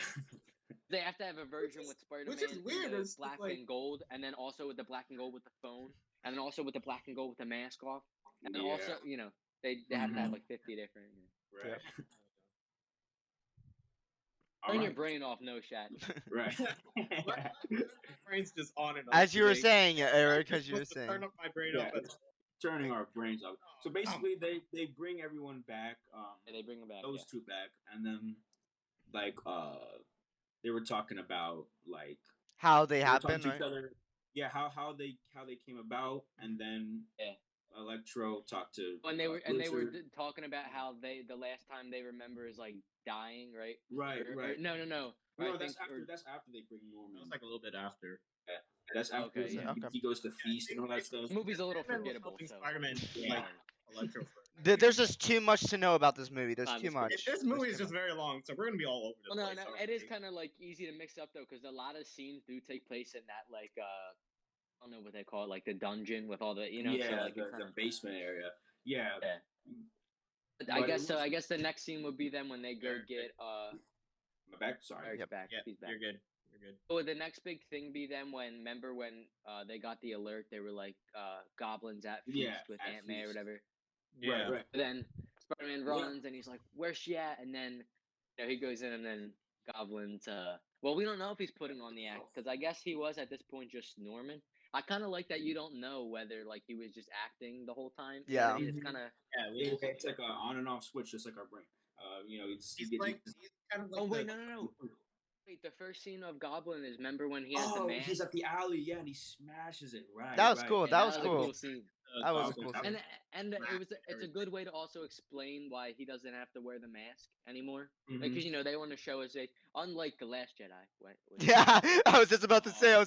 They have to have a version is- with Spider-Man which is weird, in the it's just black like- and gold, and then also with the black and gold with the phone, and then also with the black and gold with the mask off, and then Yeah. also they have to have Mhm. like 50 different. Right. Turn your Alright. brain off, Noshad. Right. My brain's just on and off. As you were today. saying, Eric, as you were Supposed to saying. Turn up my brain Yeah. off. Turning our brains off. So basically, they bring everyone back. Yeah, they bring him back. Those two back, and then like they were talking about like How they they were talking happen, to right? each other. Yeah, how they came about, and then Yeah. Electro talked to When they were and they were Blizzard. talking about how the last time they remember is like dying, right? Right, right. No. No, I that's think- after. That's after they bring That Norman. was like a little bit after. That's after Okay, yeah. he goes to feast and all that stuff. This movie's a little Spider-Man was forgettable. helping So. Spider-Man Yeah. like Electro. There's just too much to know about this movie. There's Time too is much. This movie There's is too just very long, so we're gonna be all over the Well, place. no, it is kind of like easy to mix up though, because a lot of scenes do take place in that like I don't know what they call it, like the dungeon with all the yeah, so, like, the, it kinda- the basement area. Yeah. Yeah. But it I guess so. was- I guess the next scene would be them when they go get My back. Sorry. Eric's Yep. back. Yeah, He's back. you're good. You're good. Oh, the next big thing be them when they got the alert, they were like goblins at feast Yeah, with at Aunt May or feast. whatever. Yeah. Right. But then Spider-Man Yeah. runs and he's like, "Where's she at?" And then he goes in and then goblins. Well, we don't know if he's putting on the act because I guess he was at this point just Norman. I kind of like that you don't know whether like he was just acting the whole time. You know what I Yeah. mean? It's kind of. Yeah, It's like a on and off switch, just like our brain. It's he's you get- like he's kind of like Oh wait, the, no. Wait, the first scene of Goblin is remember when he has the Oh, mask. he's at the alley, yeah, and he smashes it. Right. That was right. cool. Yeah, That was a cool. scene. That was a Goggles. cool scene. And Mask, it's a good way to also explain why he doesn't have to wear the mask anymore. Mhm. Because they want to show us unlike the Last Jedi. Yeah, I was just about to say. You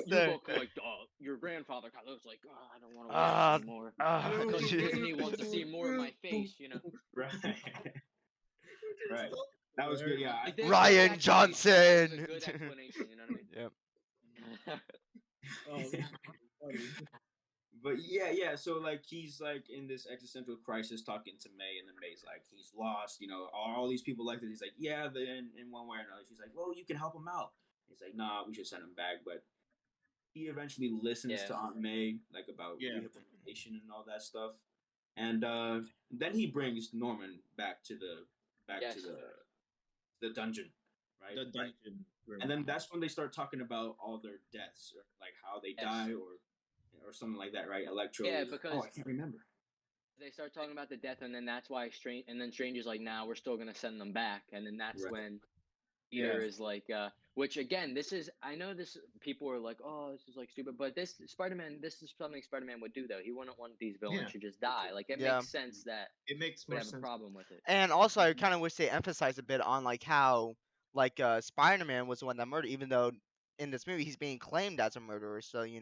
look like your grandfather kind of looks like, oh, I don't want to wear Ah, this anymore. ah, Because gee. Disney wants to see more of my face, Right. Right. That was good. Yeah. Like, there's Ryan explanation. That was Johnson. a good explanation, you know what I mean? Yep. Oh, funny. But yeah. So like he's like in this existential crisis talking to May, and then May's like he's lost. All these people like this. He's like, yeah, then in one way or another. She's like, well, you can help him out. He's like, nah, we should send him back. But he eventually listens to Aunt May like about rehabilitation and all that stuff. And then he brings Norman back to the dungeon, right? The dungeon room. And then that's when they start talking about all their deaths, or like how they die, or something like that, right? Electro. Yeah, because I can't remember. They start talking about the death, and then that's why Strange. And then Strange is like, "Nah, we're still gonna send them back." And then that's when Peter is like, which again, I know this. People are like, "Oh, this is like stupid," but this is something Spider-Man would do though. He wouldn't want these villains to just die. Like it makes sense that it makes would more have sense. a problem with it. And also, I kind of wish they emphasized a bit on like how like Spider-Man was the one that murdered, even though in this movie he's being claimed as a murderer. So Yeah,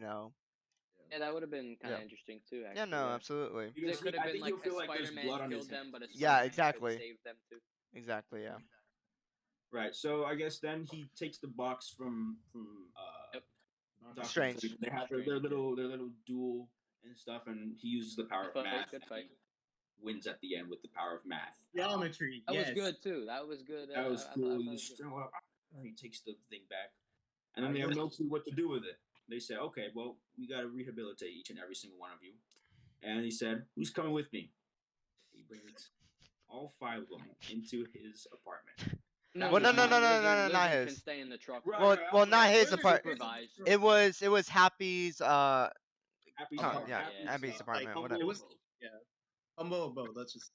that would have been kind of interesting too. Actually. Yeah, no, absolutely. It could have been like feel like Spider-Man blood on killed his them, hands. but a Yeah, Spider-Man exactly. could save them too. Exactly, yeah. Right. So I guess then he takes the box from Doctor Strange. Strange. They have their little duel and stuff, and he uses the power of math. Good fight. Wins at the end with the power of math. Geometry. That was good too. That was good. That was cool. He takes the thing back, and then they have no clue what to do with it. They say, "Okay, well, we got to rehabilitate each and every single one of you." And he said, "Who's coming with me?" He brings all 5 of them into his apartment. No, not his. Can stay in the truck. Well, not his apartment. It was Happy's Happy's apartment. Like, Whatever. it was humble abode. Let's just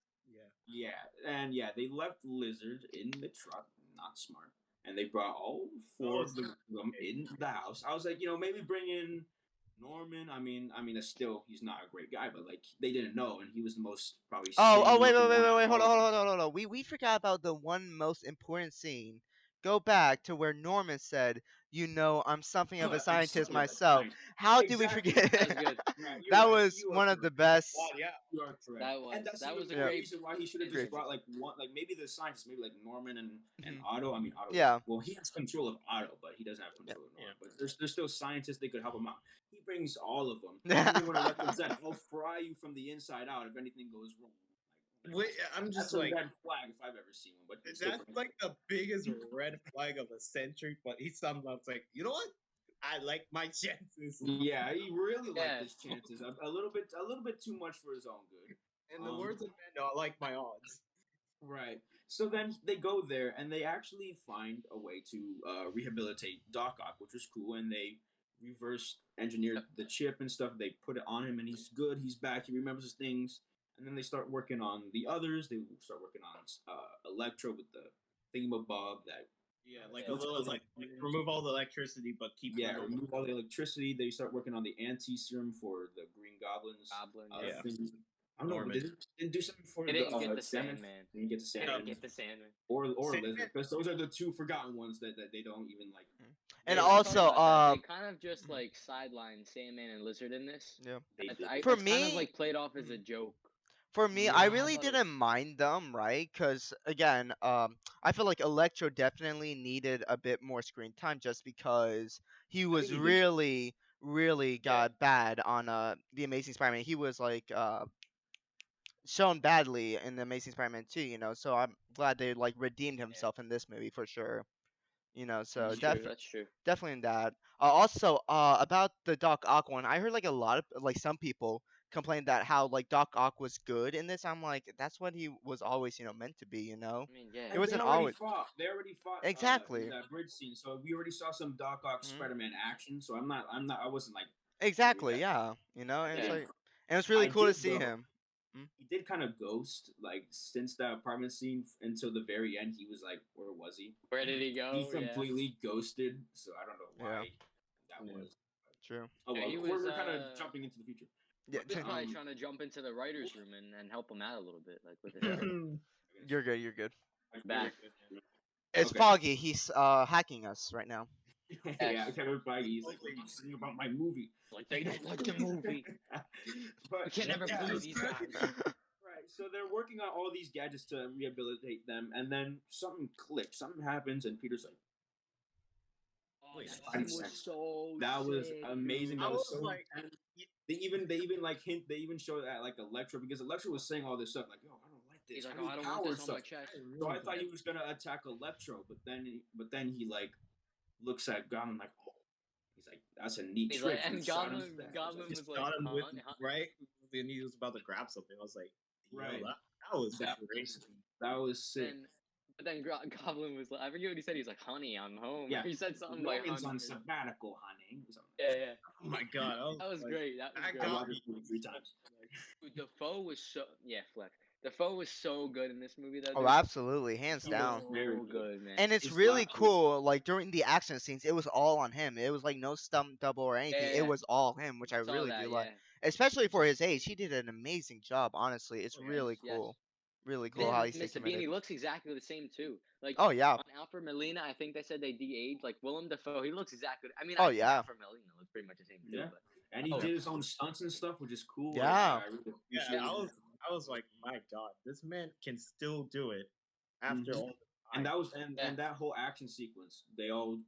they left Lizard in the truck. Not smart. And they brought all 4 of them in the house. I was like, maybe bring in Norman. I mean, still he's not a great guy, but like they didn't know, and he was the most probably. Wait! Hold on. We forgot about the one most important scene. Go back to where Norman said, I'm something of a scientist myself. How did we forget? That was one of the best. You are correct. That was a great reason why he should have just brought like maybe the scientists, maybe like Norman and Otto. I mean, Otto. Yeah. Well, he has control of Otto, but he doesn't have control of Norman. But there's still scientists that could help him out. He brings all of them. Even when I let them Zack, I'll fry you from the inside out if anything goes wrong. Wait, I'm just that's like a red flag if I've ever seen one. But that's like the biggest red flag of a century. But he somehow like, you know what? I like my chances. Yeah, he really liked his chances a little bit too much for his own good. In the words of Mando, I like my odds. Right. So then they go there and they actually find a way to rehabilitate Doc Ock, which was cool, and they reverse engineered the chip and stuff. They put it on him, and he's good. He's back. He remembers his things. And then they start working on the others. They start working on Electro with the thingamabob that. Yeah, like a little like remove all the electricity, but keep. Yeah, remove all the electricity. They start working on the anti-serum for the Green Goblins. Thing. I don't know. Didn't do something for the Sandman. Didn't get the Sandman. Or Lizard, because those are the 2 forgotten ones that they don't even like. And also, they kind of just like sideline Sandman and Lizard in this. Yeah. For me, kind of like played off as a joke. For me, I really didn't mind them, right? Because again, I feel like Electro definitely needed a bit more screen time, just because he was really got bad on the Amazing Spider-Man. He was like shown badly in the Amazing Spider-Man 2, so I'm glad they like redeemed himself in this movie for sure. So that's true. Definitely in that. Also, about the Doc Ock one, I heard like a lot of like some people complained that how like Doc Ock was good in this. I'm like, that's what he was always meant to be. I mean, yeah. It wasn't they always. They already fought exactly in that bridge scene. So we already saw some Doc Ock Spider-Man action. So I wasn't like exactly, yeah. And it's like, and it's really cool to see him. He did kind of ghost, like, since that apartment scene until the very end. He was like, where was he? Where did he go? He completely ghosted, so I don't know why that was. True. Oh, well, we're kind of jumping into the future. Yeah, He was probably Um, trying to jump into the writers' room and help him out a little bit, like with his Yeah. writing. you're good. You're good. Back. It's Okay. Foggy. He's hacking us right now. Yeah, Kevin Feige. He's like, "What are you saying about my movie?" Like they don't like the movie. But We can't never yeah, please these guys. right. So they're working on all these gadgets to rehabilitate them, and then something clicks. Something happens, and Peter's like, Oh, that Spidey scene was sense. so "That was sick, amazing. dude. That I was was so like, intense." They even like hint. They even show that like Electro, because Electro was saying all this stuff like, "Yo, I don't like this. He's like, I oh, need I don't power want this on stuff." my chest. So I thought he was gonna attack Electro, but then he like looks at Goblin like, "Oh," he's like, "That's a neat He's trick." like, and from Sodom Goblin Stack." Goblin just was like, shot him with huh? right, and he was about to grab something. I was like, yo, Right. that was That crazy. That was sick. But then Goblin was like, I forget what he said. He's like, honey, I'm home. Yeah. He said something like, Logan's honey. on sabbatical, honey. Yeah. Oh my god, That was like, great. That was that great. I got watched me. this movie 3 times. Dude, Defoe was so Flex. Defoe was so good in this movie though. Oh, Dude. absolutely, hands He down. was Very so good, man. And it's His really laugh was- cool. Like during the action scenes, it was all on him. It was like no stunt double or anything. Yeah. It was all him, which I Saw really that, do yeah. like. Especially for his age, he did an amazing job. Honestly, it's Oh, yes, really yes. cool. Really cool how he stayed Mr. Bean, committed. he looks exactly the same too. Like Oh yeah. on Alfred Molina, I think they said they de-aged. Like Willem Dafoe, he looks exactly. I mean, Oh, I think yeah. Alfred Molina looks pretty much the same too. Yeah. But And he Oh. did his own stunts and stuff, which is cool. Like, Yeah. I really Yeah, appreciate it. I was like, my god, this man can still do it after Mhm. all the time. And that was Yeah. and that whole action sequence, they all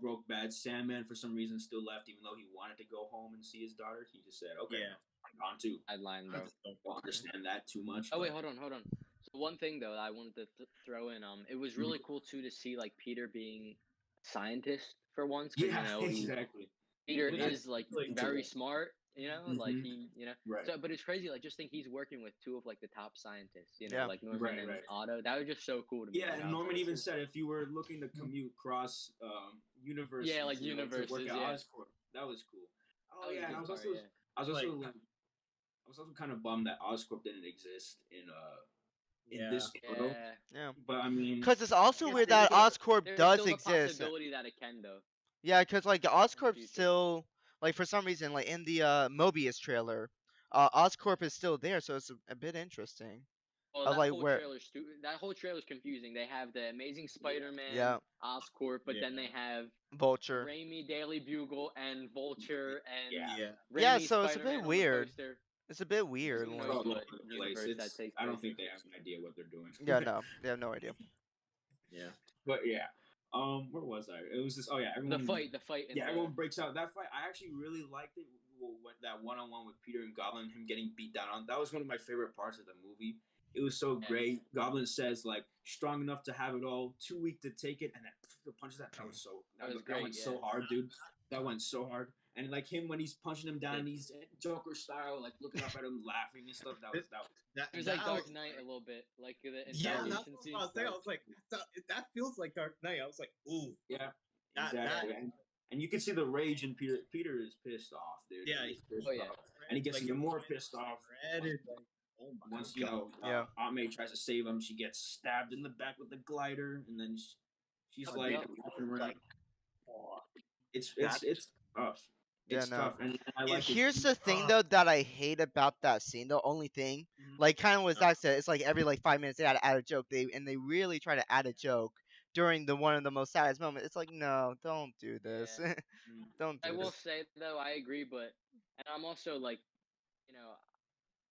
broke bad. Sandman for some reason still left, even though he wanted to go home and see his daughter. He just said, "Okay, Yeah. I'm gone too." Headline, I bro. just I don't understand that too much. Oh wait, but- hold on. So one thing though that I wanted to throw in, it was really cool too to see like Peter being a scientist for once. 'Cause, Yeah, you know, exactly. Peter Yeah. is like Like, very to- smart. You know, like Mhm. he, Right. So, but it's crazy. Like, just think he's working with two of like the top scientists. You know, Yeah. like Norman Right, and right. Otto. That was just so cool to me. Yeah, you and know? Norman even said if you were looking to commute cross universes, Yeah, like you know, to work universes, at yeah. Oscorp, that was cool. Oh That was a yeah, and good I was part, also yeah. I was also Like- like, I was also kind of bummed that Oscorp didn't exist in Yeah. this photo. Yeah. Yeah. But I mean, Because it's also Yes, weird there's that still- Oscorp There's does still the exist. possibility that it can though. Yeah, because like Oscorp future. still like for some reason like in the Mobius trailer, Oscorp is still there, so it's a bit interesting. Well, Of, that like, whole where- trailer's that whole trailer's confusing. They have the Amazing Spider-Man, Yeah. Oscorp, but then Yeah. they have Vulture. Raimi, Daily Bugle, and Vulture, and Yeah. Yeah. Yeah, Raimi's so it's a bit Spider-Man on the weird. poster. It's a bit weird. Who it's Like, knows all over what the place. universe that It's- takes I don't place think they have an idea what they're doing. yeah, no, they have no idea. Yeah. But yeah, where was I? It was just The everyone. fight. In Yeah, the, everyone breaks out. That fight, I actually really liked it. That one-on-one with Peter and Goblin, him getting beat down on. That was one of my favorite parts of the movie. It was so Yeah. great. Goblin says like, "Strong enough to have it all, too weak to take it," and then punches that. That was so. That was that great, went yeah. so hard, dude. That went so hard. And like him when he's punching him down, he's Joker style, like looking up at him, laughing and stuff. That was. That, It was that like Dark was- Knight a little bit, like the Yeah, interrogation that's what scene. I was saying. I was like, that feels like Dark Knight. I was like, ooh. Yeah, That- exactly. that- And you can see the rage in Peter. Peter is pissed off, dude. Yeah, He's pissed Oh, yeah. off. And he gets Like, even more pissed off. red and, like, oh my Once god. Yeah. Aunt May tries to save him, she gets stabbed in the back with the glider, and then she's Oh, like yeah. walking around. Like, oh, It's That- tough. Yeah, It's no. tough, and I like. Here's the thing though that I hate about that scene. The only thing, like kind of what Zach said, it's like every like 5 minutes they gotta add a joke. They really try to add a joke during the one of the most saddest moments. It's like no, don't do this. Yeah. Don't I do will this. say though, I agree, but and I'm also like,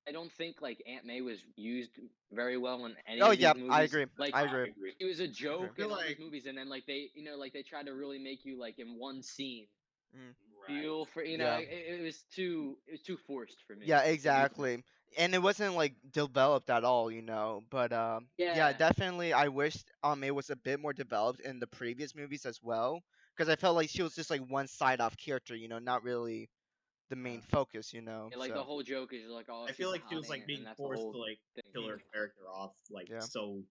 I don't think like Aunt May was used very well in any Oh of these yeah, movies. I agree. Like I agree. it was a joke feel in all these like- movies, and then like they, like they tried to really make you like in one scene Right. feel for Yeah. it was too forced for me. Yeah, exactly. And it wasn't like developed at all, But yeah, Yeah. definitely. I wish May was a bit more developed in the previous movies as well, because I felt like she was just like one side off character, not really the main focus, And, like so. the whole joke is like, oh, I she's feel a like she hot was like aunt, being and that's the forced whole to like thing. kill her character off like Yeah. so.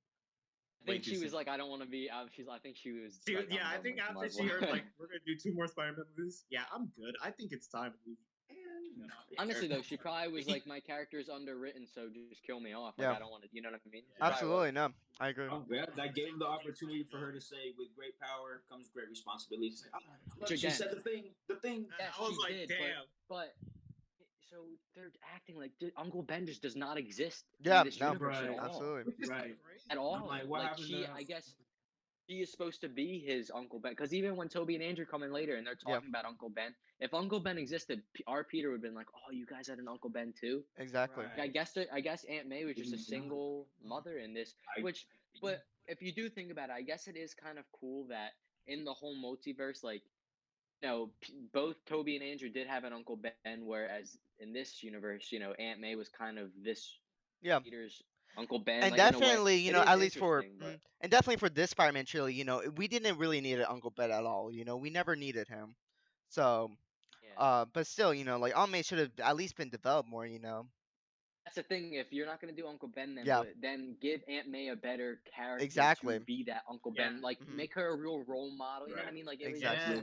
I think way too she was soon. like, I don't want to be. I think she was. She, like, yeah, I'm I done think with after Marvel. she heard like we're gonna do 2 more Spider-Man movies, yeah, I'm good. I think it's time to move. Honestly though, she probably was like, my character's underwritten, so just kill me off. Like Yeah. I don't want to. You know what I mean? She probably was. Absolutely, no, I agree. Oh, yeah, that gave him the opportunity for her to say, "With great power comes great responsibility." She's like, "Oh, look, Which she again- said the thing." Yes, I was she like, did, damn. But so they're acting like Uncle Ben just does not exist Yeah, in this no, universe at Right. all. absolutely. Which is Right. crazy. At all. like, what happened she, to- I guess, she is supposed to be his Uncle Ben. Because even when Toby and Andrew come in later and they're Yeah. talking about Uncle Ben, if Uncle Ben existed, our Peter would have been like, "Oh, you guys had an Uncle Ben too." Exactly. Right. I guess Aunt May was just a Mhm. single mother in this, I- but if you do think about it, I guess it is kind of cool that in the whole multiverse, like, both Toby and Andrew did have an Uncle Ben, whereas in this universe, Aunt May was kind of this Yeah. Peter's Uncle Ben, And like, in a way. definitely, It is at least for interesting, but and definitely for this Spider-Man trilogy, we didn't really need an Uncle Ben at all. We never needed him. So, yeah. but still, like Aunt May should have at least been developed more. That's the thing. If you're not gonna do Uncle Ben, Yeah. then give Aunt May a better character Exactly. to be that Uncle Yeah. Ben. Like, Mhm. make her a real role model. You know what I Right. mean? Like, Exactly. Yeah.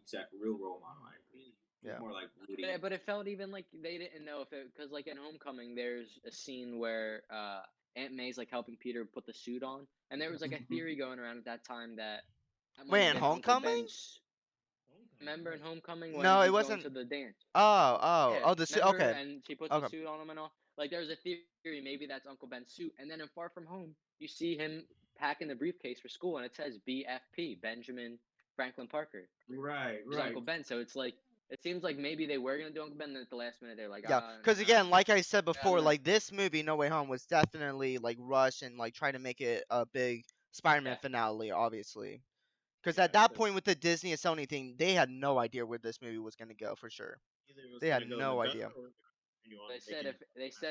Exactly. Real role model. I agree. It was Yeah. more like Woody. But it felt even like they didn't know if it, because like in Homecoming, there's a scene where Aunt May's like helping Peter put the suit on, and there was like a Mhm. theory going around at that time that might Wait, have in been Uncle Homecoming? Ben's. Remember in Homecoming when No, it he's going wasn't. to the dance? Oh, Yeah, the suit. remember? Okay. And she puts Okay. the suit on him and all. Like, there's a theory maybe that's Uncle Ben's suit. And then in Far From Home, you see him packing the briefcase for school, and it says BFP, Benjamin Franklin Parker. Right. He's Right. Uncle Ben. So it's like, it seems like maybe they were gonna do Uncle Ben, and at the last minute they're like, Yeah, because again, like I said before, Yeah. like this movie, No Way Home, was definitely like rushed and like trying to make it a big Spider-Man Yeah. finale, obviously. Because Yeah, at that because- point with the Disney and Sony thing, they had no idea where this movie was gonna go for sure. Either it was They had gonna go no in the idea. gut or continue on They said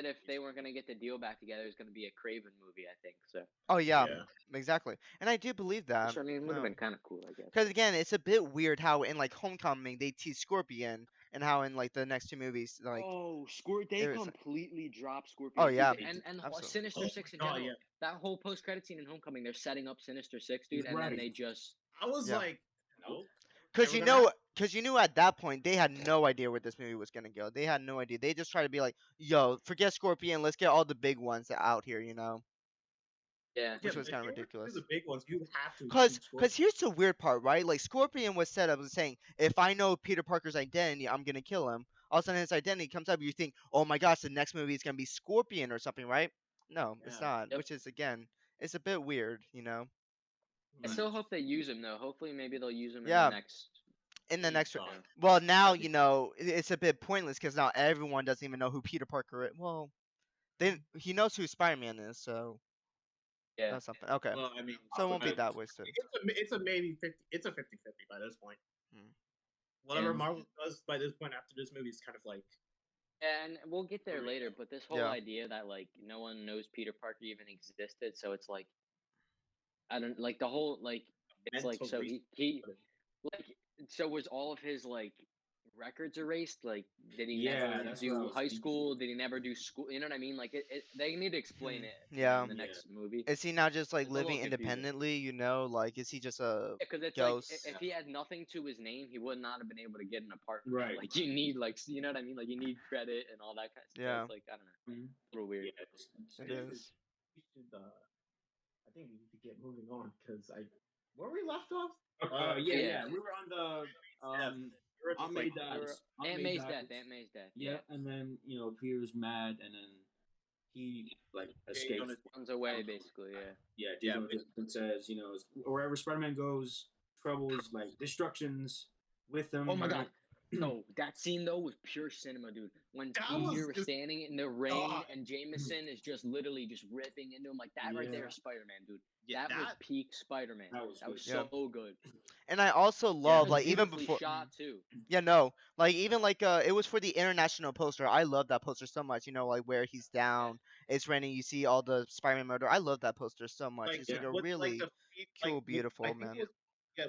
making- if they weren't gonna get the deal back together, it was gonna be a Craven movie, I think. So, Oh yeah, Yeah. exactly. And I do believe that. which I mean would have been kind of cool, I guess. Because again, it's a bit weird how in like Homecoming they tease Scorpion, and how in like the next two movies, like They it was- completely dropped Scorpion. Oh, yeah. and Absolutely. Sinister Oh Six in my God, general. yeah. That whole post credit scene in Homecoming, they're setting up Sinister Six, dude, and Right. then they just I was Yeah. like, nope. Because Never you gonna know, because you knew at that point they had no idea where this movie was gonna go. They had no idea. They just tried to be like, "Yo, forget Scorpion. Let's get all the big ones out here." yeah. Which Yeah, was but kinda if you were to do ridiculous. The big ones, you have to. Because include Scorpion. here's the weird part, right? Like Scorpion was set up as saying, if I know Peter Parker's identity, I'm gonna kill him. All of a sudden his identity comes up, you think, oh my gosh, the next movie is gonna be Scorpion or something, right? No, it's Yeah. not. Yep. Which is again, it's a bit weird. I still hope they use him though. Hopefully, maybe they'll use him Yeah. in the next. In the next, Yeah. well, now it's a bit pointless because now everyone doesn't even know who Peter Parker is. Well, he knows who Spider-Man is, so Yeah. that's something. Okay, Well, I mean, so it won't be but that wasted. It's a maybe 50. It's a 50-50 by this point. Hmm. Whatever And- Marvel does by this point after this movie is kind of like, And we'll get there later, but this whole Yeah. idea that like no one knows Peter Parker even existed, so it's like I don't like the whole like it's like mental so reset. he like so was all of his like records erased? Like did he Yeah, never that's what I do was high thinking. school? Did he never do school? You know what I mean? Like they need to explain it Yeah. in the next movie. Is he now just like It's a little living confusing. independently? Like, is he just a Because it's ghost? like if he had nothing to his name, he would not have been able to get an apartment. Right. Like you need like you know what I mean? Like you need credit and all that kind of stuff. Yeah. It's like I don't know, Mhm. a little weird. Yeah, It is. we should. I think we need to get moving on because where we left off. Yeah. We were on the We're just Aunt May like, dies. Aunt May's death. Aunt May's death. Yeah, and then Peter's mad, and then he like escapes. Jonah- Runs away basically. Yeah. Yeah, Yeah, Jonah says, wherever Spider-Man goes, troubles like destructions with him. Oh my right? god. No, that scene though was pure cinema, dude. When That Peter was was just- standing in the rain God. and Jameson is just literally just ripping into him like that right there Yeah. is Spider-Man, dude. Yeah, that was peak Spider-Man. That was good. so good. And I also It love was like even beautifully before. shot too. Yeah, no, like even like it was for the international poster. I love that poster so much. Like where he's down, it's raining. You see all the Spider-Man murder. I love that poster so much. It's like a with, really the feet, cool, with- beautiful, I think man.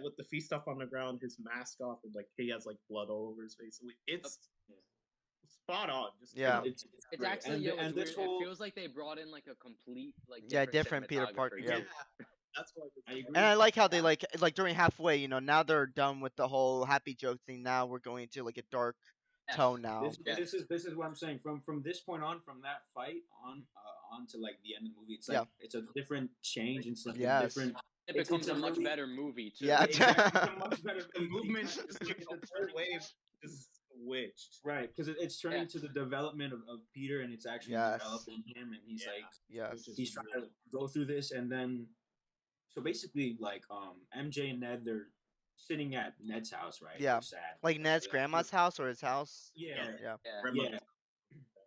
with the feet stuff on the ground, his mask off, and like he has like blood all over his face. It's spot on. Just Yeah. It's It's great. actually and, yeah, it was and this weird. whole It feels like they brought in like a complete like Yeah, different Peter cinematographer, Parker, yeah. too. That's why. I agree. And I like how they like during halfway. Now they're done with the whole happy joke thing. Now we're going to like a dark Yes. tone now. This is what I'm saying. From this point on, from that fight on to like the end of the movie, it's like Yeah. it's a different change. It's like Yes. a different. It It's becomes a a much really- better movie too. Yeah. Exactly, it's a much better The movement, just like the third wave, just switched. Right, because it's turning to the development of Peter, and it's actually Yes. developing him, and he's like, Yes. he's trying to go through this, and then, so basically, like, MJ and Ned, they're sitting at Ned's house, right? Yeah. They're sad. Like Ned's grandma's house or his house. Yeah. Yeah. Yeah.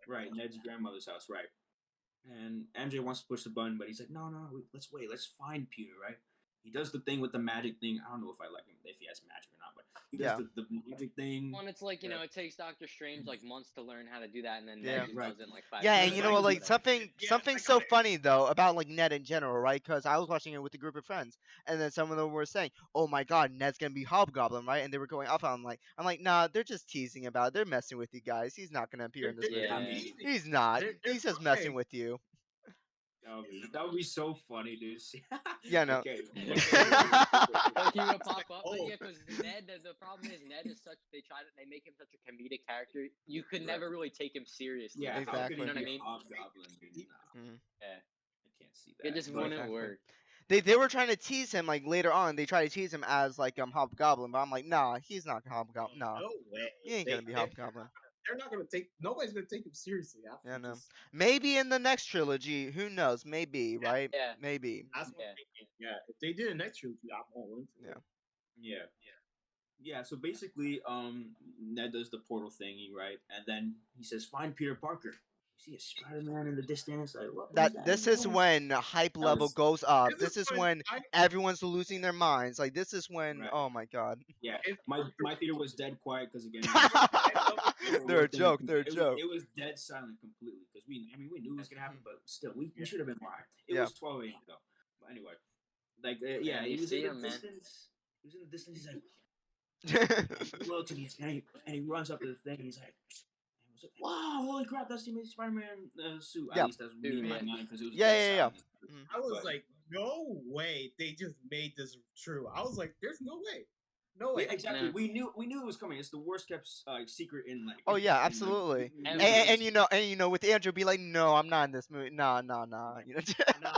Right, Ned's grandmother's house, right? And MJ wants to push the button, but he's like, no, let's wait, let's find Peter, right? He does the thing with the magic thing. I don't know if I like him, if he has magic or not, but he does the magic thing. Well, and it's like, it takes Doctor Strange like months to learn how to do that, and then Yeah. Ned does it in like 5 Yeah, minutes. and you know what, like something so funny though about like Ned in general, right? Because I was watching it with a group of friends, and then some of them were saying, "Oh my God, Ned's gonna be Hobgoblin, right?" And they were going off on I'm like, nah, they're just teasing about it. They're messing with you guys. He's not gonna appear in this movie. He's not. He's just messing with you. That would be so funny, dude. Yeah, no. Like he would pop up, but yeah, because Ned. The problem is Ned is such. They make him such a comedic character. You could never really take him seriously. Yeah, exactly. You know what I mean? Hobgoblin, dude. No. Yeah, I can't see that. it just wouldn't work. They were trying to tease him like later on. They tried to tease him as like Hobgoblin, but I'm like, nah, he's not Hobgoblin. Nah, No way. he ain't gonna be Hobgoblin. They're not gonna take. Nobody's gonna take him seriously after. Yeah, no. Maybe in the next trilogy. Who knows? Maybe, right? Yeah. Maybe. That's what I'm thinking. Yeah, if they did a next trilogy, I'm all into it. Yeah. So basically, Ned does the portal thingy, right? And then he says, "Find Peter Parker." You see a Spider-Man in the distance. Like, This is when hype level goes up. This is when everyone's losing their minds. Like this is when, oh my God. Yeah, my theater was dead quiet because again, they're a joke. They're a joke. It was dead silent completely because we knew it was gonna happen, but still, we should have been live. It was 12 a.m. though. But anyway, like he was in the distance. He was in the distance. He's like, look, and he runs up to the thing. And he's like, wow, holy crap, that's the Amazing Spider-Man suit. At least that's me in my mind because it was yeah. I was like, no way they just made this true. I was like, there's no way. No way. Exactly. No. We knew it was coming. It's the worst kept secret in like. Oh yeah, absolutely. And you know, with Andrew, be like, no, I'm not in this movie. Nah. You know.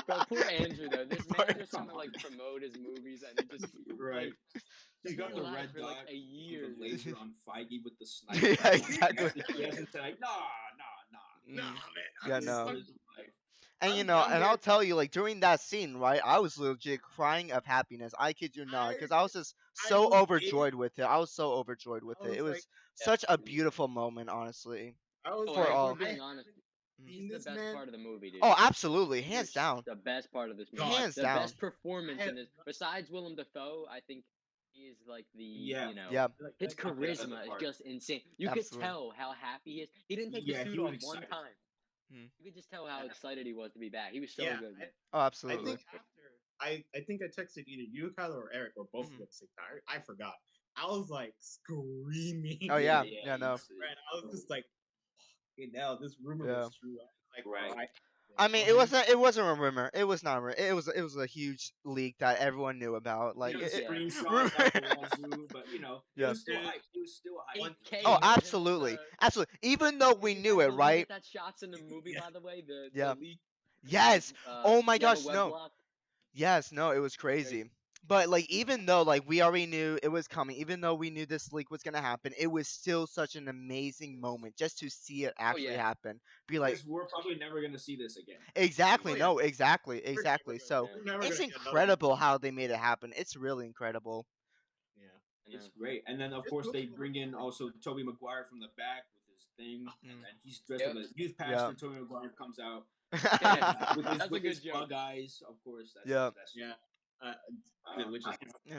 But poor Andrew though. This man just trying to like promote his movies, and he just right. He's got the red for dot, like a year. The laser on Feige with the sniper. Yeah, exactly. He hasn't said like, nah, man. Yeah, no. And you know, and I'll tell you, like during that scene, right, I was legit crying of happiness. I kid you not, because I was just so overjoyed with it. I was so overjoyed with it. It was such a beautiful moment, honestly. For all. Being honest, he's the best part of the movie, dude. Oh, absolutely, hands down. The best part of this movie. Hands the down. best performance in this, besides Willem Dafoe, I think. He is like his charisma is just insane. You could tell how happy he is. He didn't take the suit off one time. You could just tell how excited he was to be back. He was so good. Oh, absolutely. I think I texted either you, Kyler, or Eric, or both of them. I forgot. I was like screaming. Oh yeah, no. Right, I was just like, okay, now this rumor was true. Like, right. I mean, it wasn't a rumor. It was not a rumor. It was a huge leak that everyone knew about. Like screenshots at the wazoo, but you know, it was still hype. It was still hype. Oh, absolutely, absolutely. Even though we knew it, right? That shots in the movie, by the way. The leak. Yes. Oh my gosh, no. Yes, no, it was crazy. But like, even though like we already knew it was coming, even though we knew this leak was gonna happen, it was still such an amazing moment just to see it actually happen. Be like, we're probably never gonna see this again. Exactly. No. Exactly. So it's incredible how they made it happen. It's really incredible. Yeah, it's great. And then of course they bring in also Tobey Maguire from the back with his thing, and he's dressed as a youth pastor. Tobey Maguire comes out with his bug eyes, of course. That's you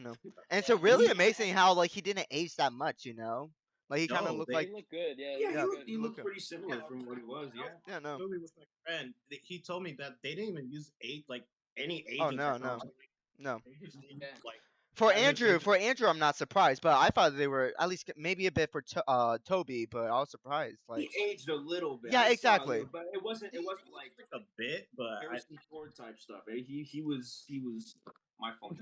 know, and it's really amazing how like he didn't age that much, you know. Like he kind of looked like. He looked good, he looked pretty similar from what he was. Yeah, no. Toby was my friend. He told me that they didn't even use any aging. Oh no. Like, For Andrew, I'm not surprised, but I thought they were at least maybe a bit for Toby, but I was surprised. Like he aged a little bit. Yeah, exactly. But it wasn't like a bit, but Harrison Ford type stuff. He was my phone.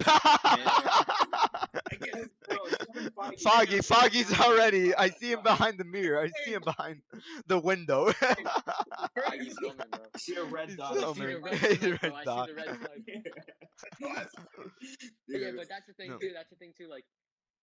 Foggy's already. I see him behind the mirror. I see him behind the window. He's coming, bro. I see a red dot. I see the red flag. Yeah, but that's the thing too. That's the thing too. Like,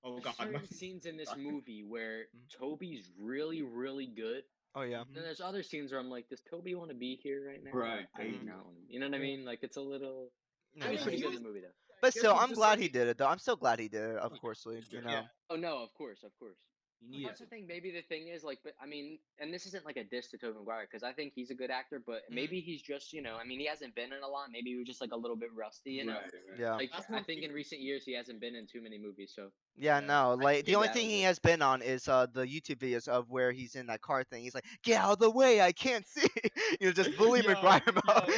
Oh There's God, certain scenes in this movie where Toby's really, really good. Oh yeah. And there's other scenes where I'm like, does Toby want to be here right now? Right. I do not want to. You know what I mean? Like it's a little. No, He's no, pretty he good was- in the movie though. But guess still, he I'm just, glad like- he did it though. I'm still glad he did it. Of course, you know. Yeah. Oh no, of course, of course. You need That's the thing. Maybe the thing is like, but I mean, and this isn't like a diss to Tobey Maguire because I think he's a good actor, but maybe he's just I mean, he hasn't been in a lot. Maybe he was just like a little bit rusty, you know. Right. Yeah. Like That's I one think in thing. recent years he hasn't been in too many movies, so Yeah, no, like the think only that thing was he it. has been on is the YouTube videos of where he's in that car thing. He's like, "Get out of the way, I can't see." Just bully Yo, Maguire out.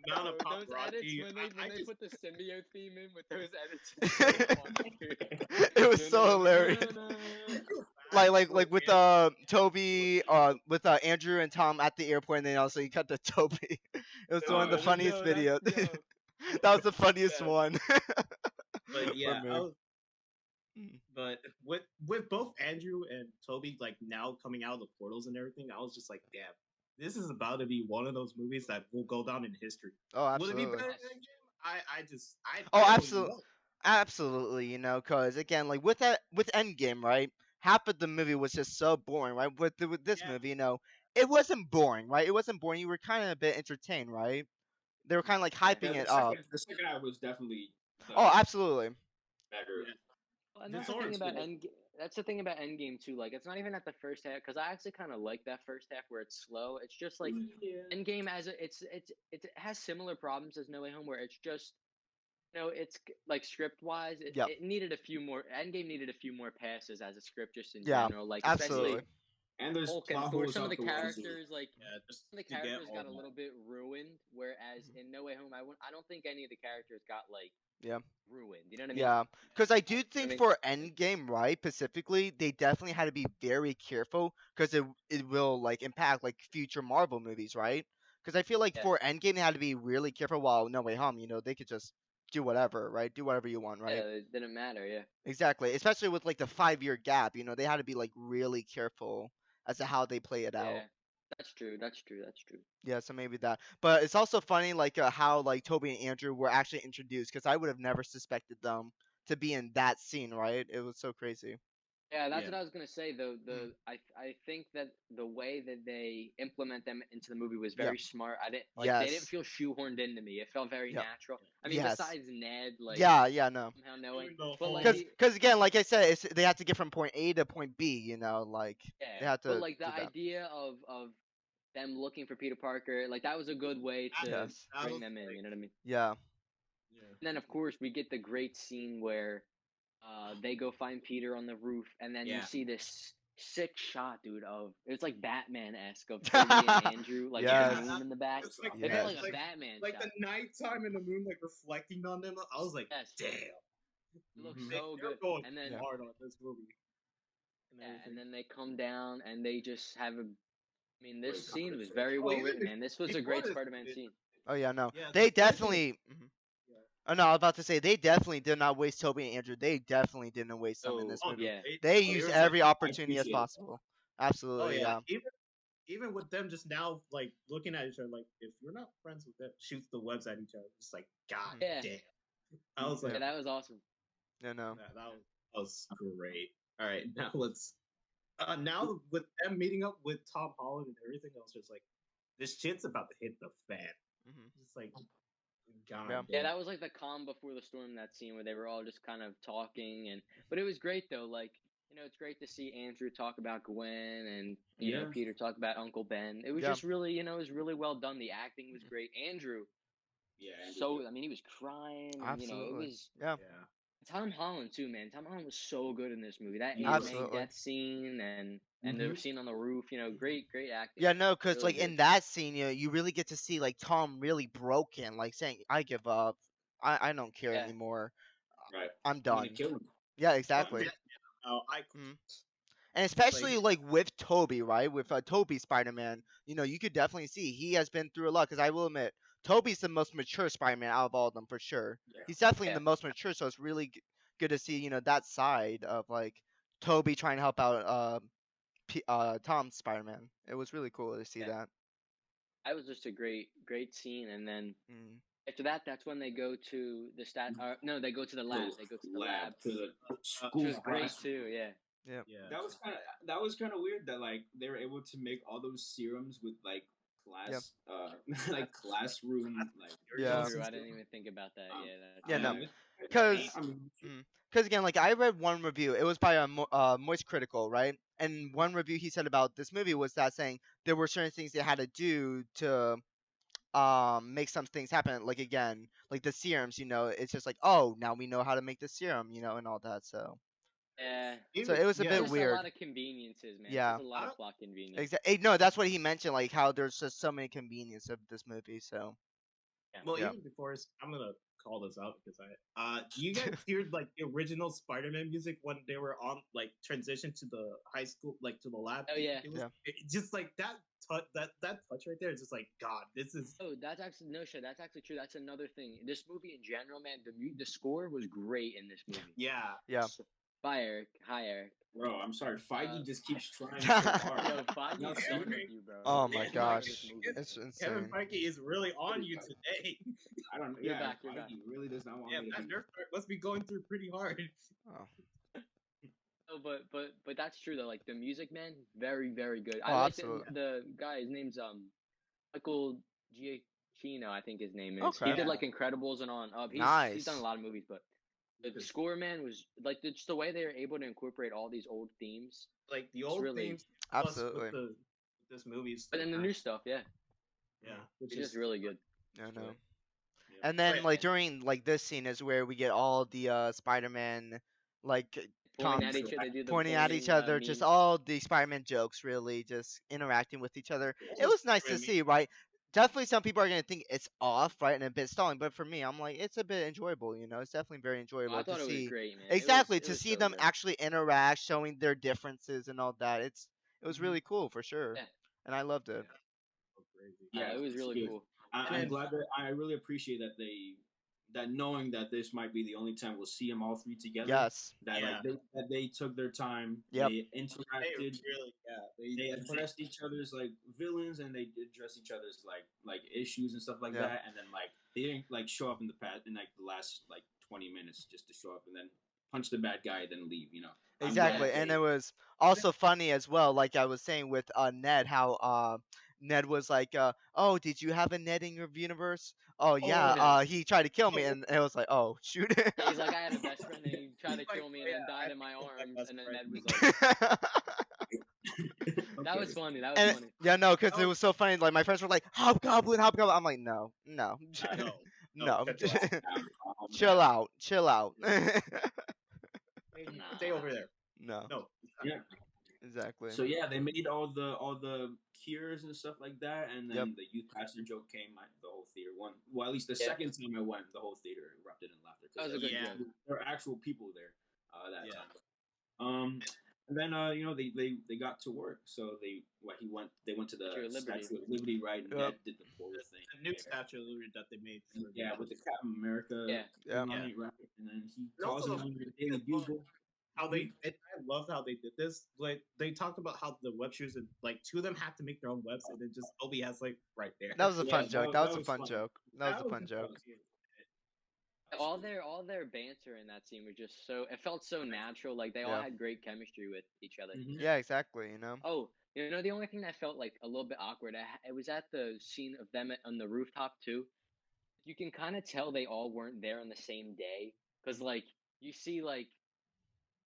Amount of Those edits paparazzi. when I they just- put the symbiote theme in with those edits. is so funny, dude. It was so hilarious. Like with Toby, with Andrew and Tom at the airport, and then also you cut to Toby. It was one of the Oh, funniest yo, videos. that's- yo. That was the funniest Yeah. one. But yeah, me. but with both Andrew and Toby like now coming out of the portals and everything, I was just like, damn, this is about to be one of those movies that will go down in history. Oh, Will it absolutely. be better than Endgame? I Oh, don't absolutely. know. Absolutely, because again, like with Endgame, right? Half of the movie was just so boring, right? With this Yeah. movie, it wasn't boring, right? It wasn't boring. You were kind of a bit entertained, right? They were kind of like hyping Yeah, it up. the second half was definitely Oh, absolutely. better. Yeah. Well, and The that's the thing swords, about yeah. Endgame. That's the thing about Endgame too. Like, it's not even at the first half because I actually kind of like that first half where it's slow. It's just like Endgame as it has similar problems as No Way Home where it's just it's like script wise it needed a few more. Endgame needed a few more passes as a script just in general. Like Absolutely. especially And there's Hulk and plot Thor. holes Some of out the the wazoo. characters like. Yeah, just Some of the to get characters all got a that. little bit ruined, whereas in No Way Home, I don't think any of the characters got like ruined. You know what I mean? Yeah, because I do I think mean- for Endgame, right, specifically, they definitely had to be very careful because it will like impact like future Marvel movies, right? Because I feel like for Endgame, they had to be really careful. While No Way Home, they could just do whatever, right? Do whatever you want, right? Yeah, it didn't matter. Yeah. Exactly. Especially with like the 5-year gap, they had to be like really careful as to how they play it out. Yeah. That's true. That's true. That's true. Yeah, so maybe that. But it's also funny, like how like Toby and Andrew were actually introduced, because I would have never suspected them to be in that scene, right? It was so crazy. Yeah, that's Yeah. what I was gonna say. I think that the way that they implement them into the movie was very smart. I didn't like they didn't Yes. feel shoehorned into me. It felt very Yep. natural. I mean, Yes. besides Ned, like Yeah, no. somehow knowing, The but whole- like Because again, like I said, they had to get from point A to point B. Like yeah, they had to. but like the do that. idea of them looking for Peter Parker, like that was a good way to Yes. That bring was, them in. like- You know what I mean? Yeah. Yeah. And then of course we get the great scene where they go find Peter on the roof, and then you Yeah. see this sick shot, dude. Of it's like Batman esque of Toby and Andrew, like Yes. with the moon in the back. It's like, It Yes. felt like a like, Batman like shot. the nighttime and the moon like reflecting on them. I was like, Yes. damn. It looks Mhm. so They're good. going And then hard on this movie. And yeah, everything. and then they come down and they just have a. I mean, this Great scene was conversation. very Oh, well even written, bef- man. This was a before great this, Spider-Man it- scene. Oh yeah, no. Yeah, They the first one- definitely. Yeah. Oh no, I was about to say they definitely did not waste Toby and Andrew. They definitely didn't waste them in this Oh, movie. yeah. They oh, used were every like- opportunity as appreciate it. possible. Oh Absolutely, yeah. yeah. Even with them just now like looking at each other like if you're not friends with them, shoots the webs at each other. Just like God Yeah. damn. I was Yeah, like, that was awesome. Yeah, no. that was great. All right, now let's. Now with them meeting up with Tom Holland and everything else, just like this shit's about to hit the fan. Mhm. Just like, God. Yeah. Yeah, damn. that was like the calm before the storm. That scene where they were all just kind of talking, but it was great though. Like it's great to see Andrew talk about Gwen and you know Yeah. Peter talk about Uncle Ben. It was Yeah. just really it was really well done. The acting was great. Andrew, Yeah. so I mean he was crying. And, it Absolutely. was Yeah. Yeah. Tom Holland too, man. Tom Holland was so good in this movie. That He anime was. Absolutely. death scene and the scene on the roof. Great acting. Yeah, no, because Really like good. in that scene, you really get to see like Tom really broken, like saying, "I give up. I don't care Yeah. anymore. Right. I'm I'm done." gonna kill him. Yeah, exactly. Yeah, no, And especially like with Toby, right? With Toby Spider-Man, you could definitely see he has been through a lot. Because I will admit, Toby's the most mature Spider-Man out of all of them for sure. Yeah. He's definitely Yeah. the most mature, so it's really good to see that side of like Toby trying to help out Tom's Spider-Man. It was really cool to see Yeah. that. That was just a great scene, and then Mm. After that, that's when they go to the no, they go to the lab. They go to the lab, to the which school was great classroom. too. Yeah. Yeah. Yeah. That was kind of weird that like they were able to make all those serums with like class like classroom like Yeah. True. I didn't even think about that. Yeah. That's Yeah, no. fair. Because I mean, again, like I read one review. It was by a Moist Critical, right? And one review he said about this movie was that saying there were certain things they had to do to make some things happen. Like again, like the serums, it's just like, oh, now we know how to make the serum, and all that. So Yeah. so it was a Yeah, bit Just weird. a lot of conveniences, man. Yeah. Just a lot of plot convenience. Exactly. No, that's what he mentioned. Like how there's just so many convenience of this movie. So Well, Yeah. even before I'm gonna call this out because you guys hear like the original Spider-Man music when they were on like transition to the high school, like to the lab. Oh yeah. It was just like that touch right there is just like God. This is Oh, that's actually no shit. That's actually true. That's another thing. This movie in general, man. The score was great in this movie. yeah. Bye, Eric. Hi, Eric. bro, I'm sorry. Feige just keeps trying so hard. Yo, Feige's done with you, bro. Oh He's my done gosh, with this movie. it's Kevin insane. Feige is really on you today. I don't. You're Yeah, back, you're Feige back. really does not want Yeah, me to that be. Nerf must be going through pretty hard. Oh. No, but that's true though. Like the music, man, very very good. Oh, I like absolutely. the guy. His name's Michael Giacchino, I think his name is. Okay. He did like Incredibles and on up. He's Nice. done a lot of movies, but the score, man, was like just the way they were able to incorporate all these old themes. Like the It's old really- themes, plus Absolutely. with this movie's. But then the new stuff, yeah, yeah, which it's just really good. I know. Yeah. And then Right. like during like this scene is where we get all the Pointing Spider-Man like at each other, do the pointing at each other, just memes. all the Spider-Man jokes, really, just interacting with each other. It was nice to Spider-Man see, right? Definitely, some people are gonna think it's off, right, and a bit stalling. But for me, I'm like, it's a bit enjoyable. It's definitely very enjoyable I thought to it was see. great, man. Exactly, It to was see so them good. actually interact, showing their differences and all that. It was really cool for sure, Yeah. and I loved it. So crazy. Yeah, it was it's really good. cool. I'm glad that I really appreciate that knowing that this might be the only time we'll see them all three together. Yes. That Yeah. that they took their time. Yep. They They interacted. really, They addressed each other's like villains, and they addressed each other's like issues and stuff like Yeah. that. And then like they didn't like show up in like the last like 20 minutes just to show up and then punch the bad guy, then leave. I'm Exactly, glad and they- it was also funny as well. Like I was saying with Ned, how Ned was like, "Oh, did you have a Ned in your universe? Oh yeah, yeah. he tried to kill me," and it was like, "Oh shoot." He's like, I had a best friend and he tried to He's like, kill me "Oh, and then yeah, died I in my think it's my arms. best And then friend." Ned was like, that Okay. was funny. That was And funny. yeah, no, because it Oh. was so funny. Like my friends were like, "Hobgoblin, Hobgoblin." I'm like, no, No, no, chill out. chill out. Stay over there. No, No. Yeah. exactly. So yeah, they made all the cures and stuff like that, and then Yep. the youth pastor joke came. The whole theater won. Well, at least the Yeah. second time I went, the whole theater erupted in laughter. 'Cause That was a good Yeah. joke. there were actual people there that Yeah. time. And then they got to work. So they went to the Statue of Liberty. Statue of Liberty, right? And Yep. Ned did the portal thing. The new Statue of Liberty that they made. for Yeah, the- with the Captain America. Yeah. Yeah. thing on it, right? And then he And calls also him the- on the Daily Bugle. How they, and I love how they did this. Like they talked about how the web shooters, and like two of them have to make their own webs, and then just Obi has like right there. That was a Yeah, fun that joke. was- That was that a was fun fun. joke. That was a fun joke. All their banter in that scene was just so. It felt so natural. Like they all Yeah. had great chemistry with each other. Mhm. Yeah, exactly. Oh, the only thing that felt like a little bit awkward. It was at the scene of them on the rooftop too. You can kind of tell they all weren't there on the same day because like you see like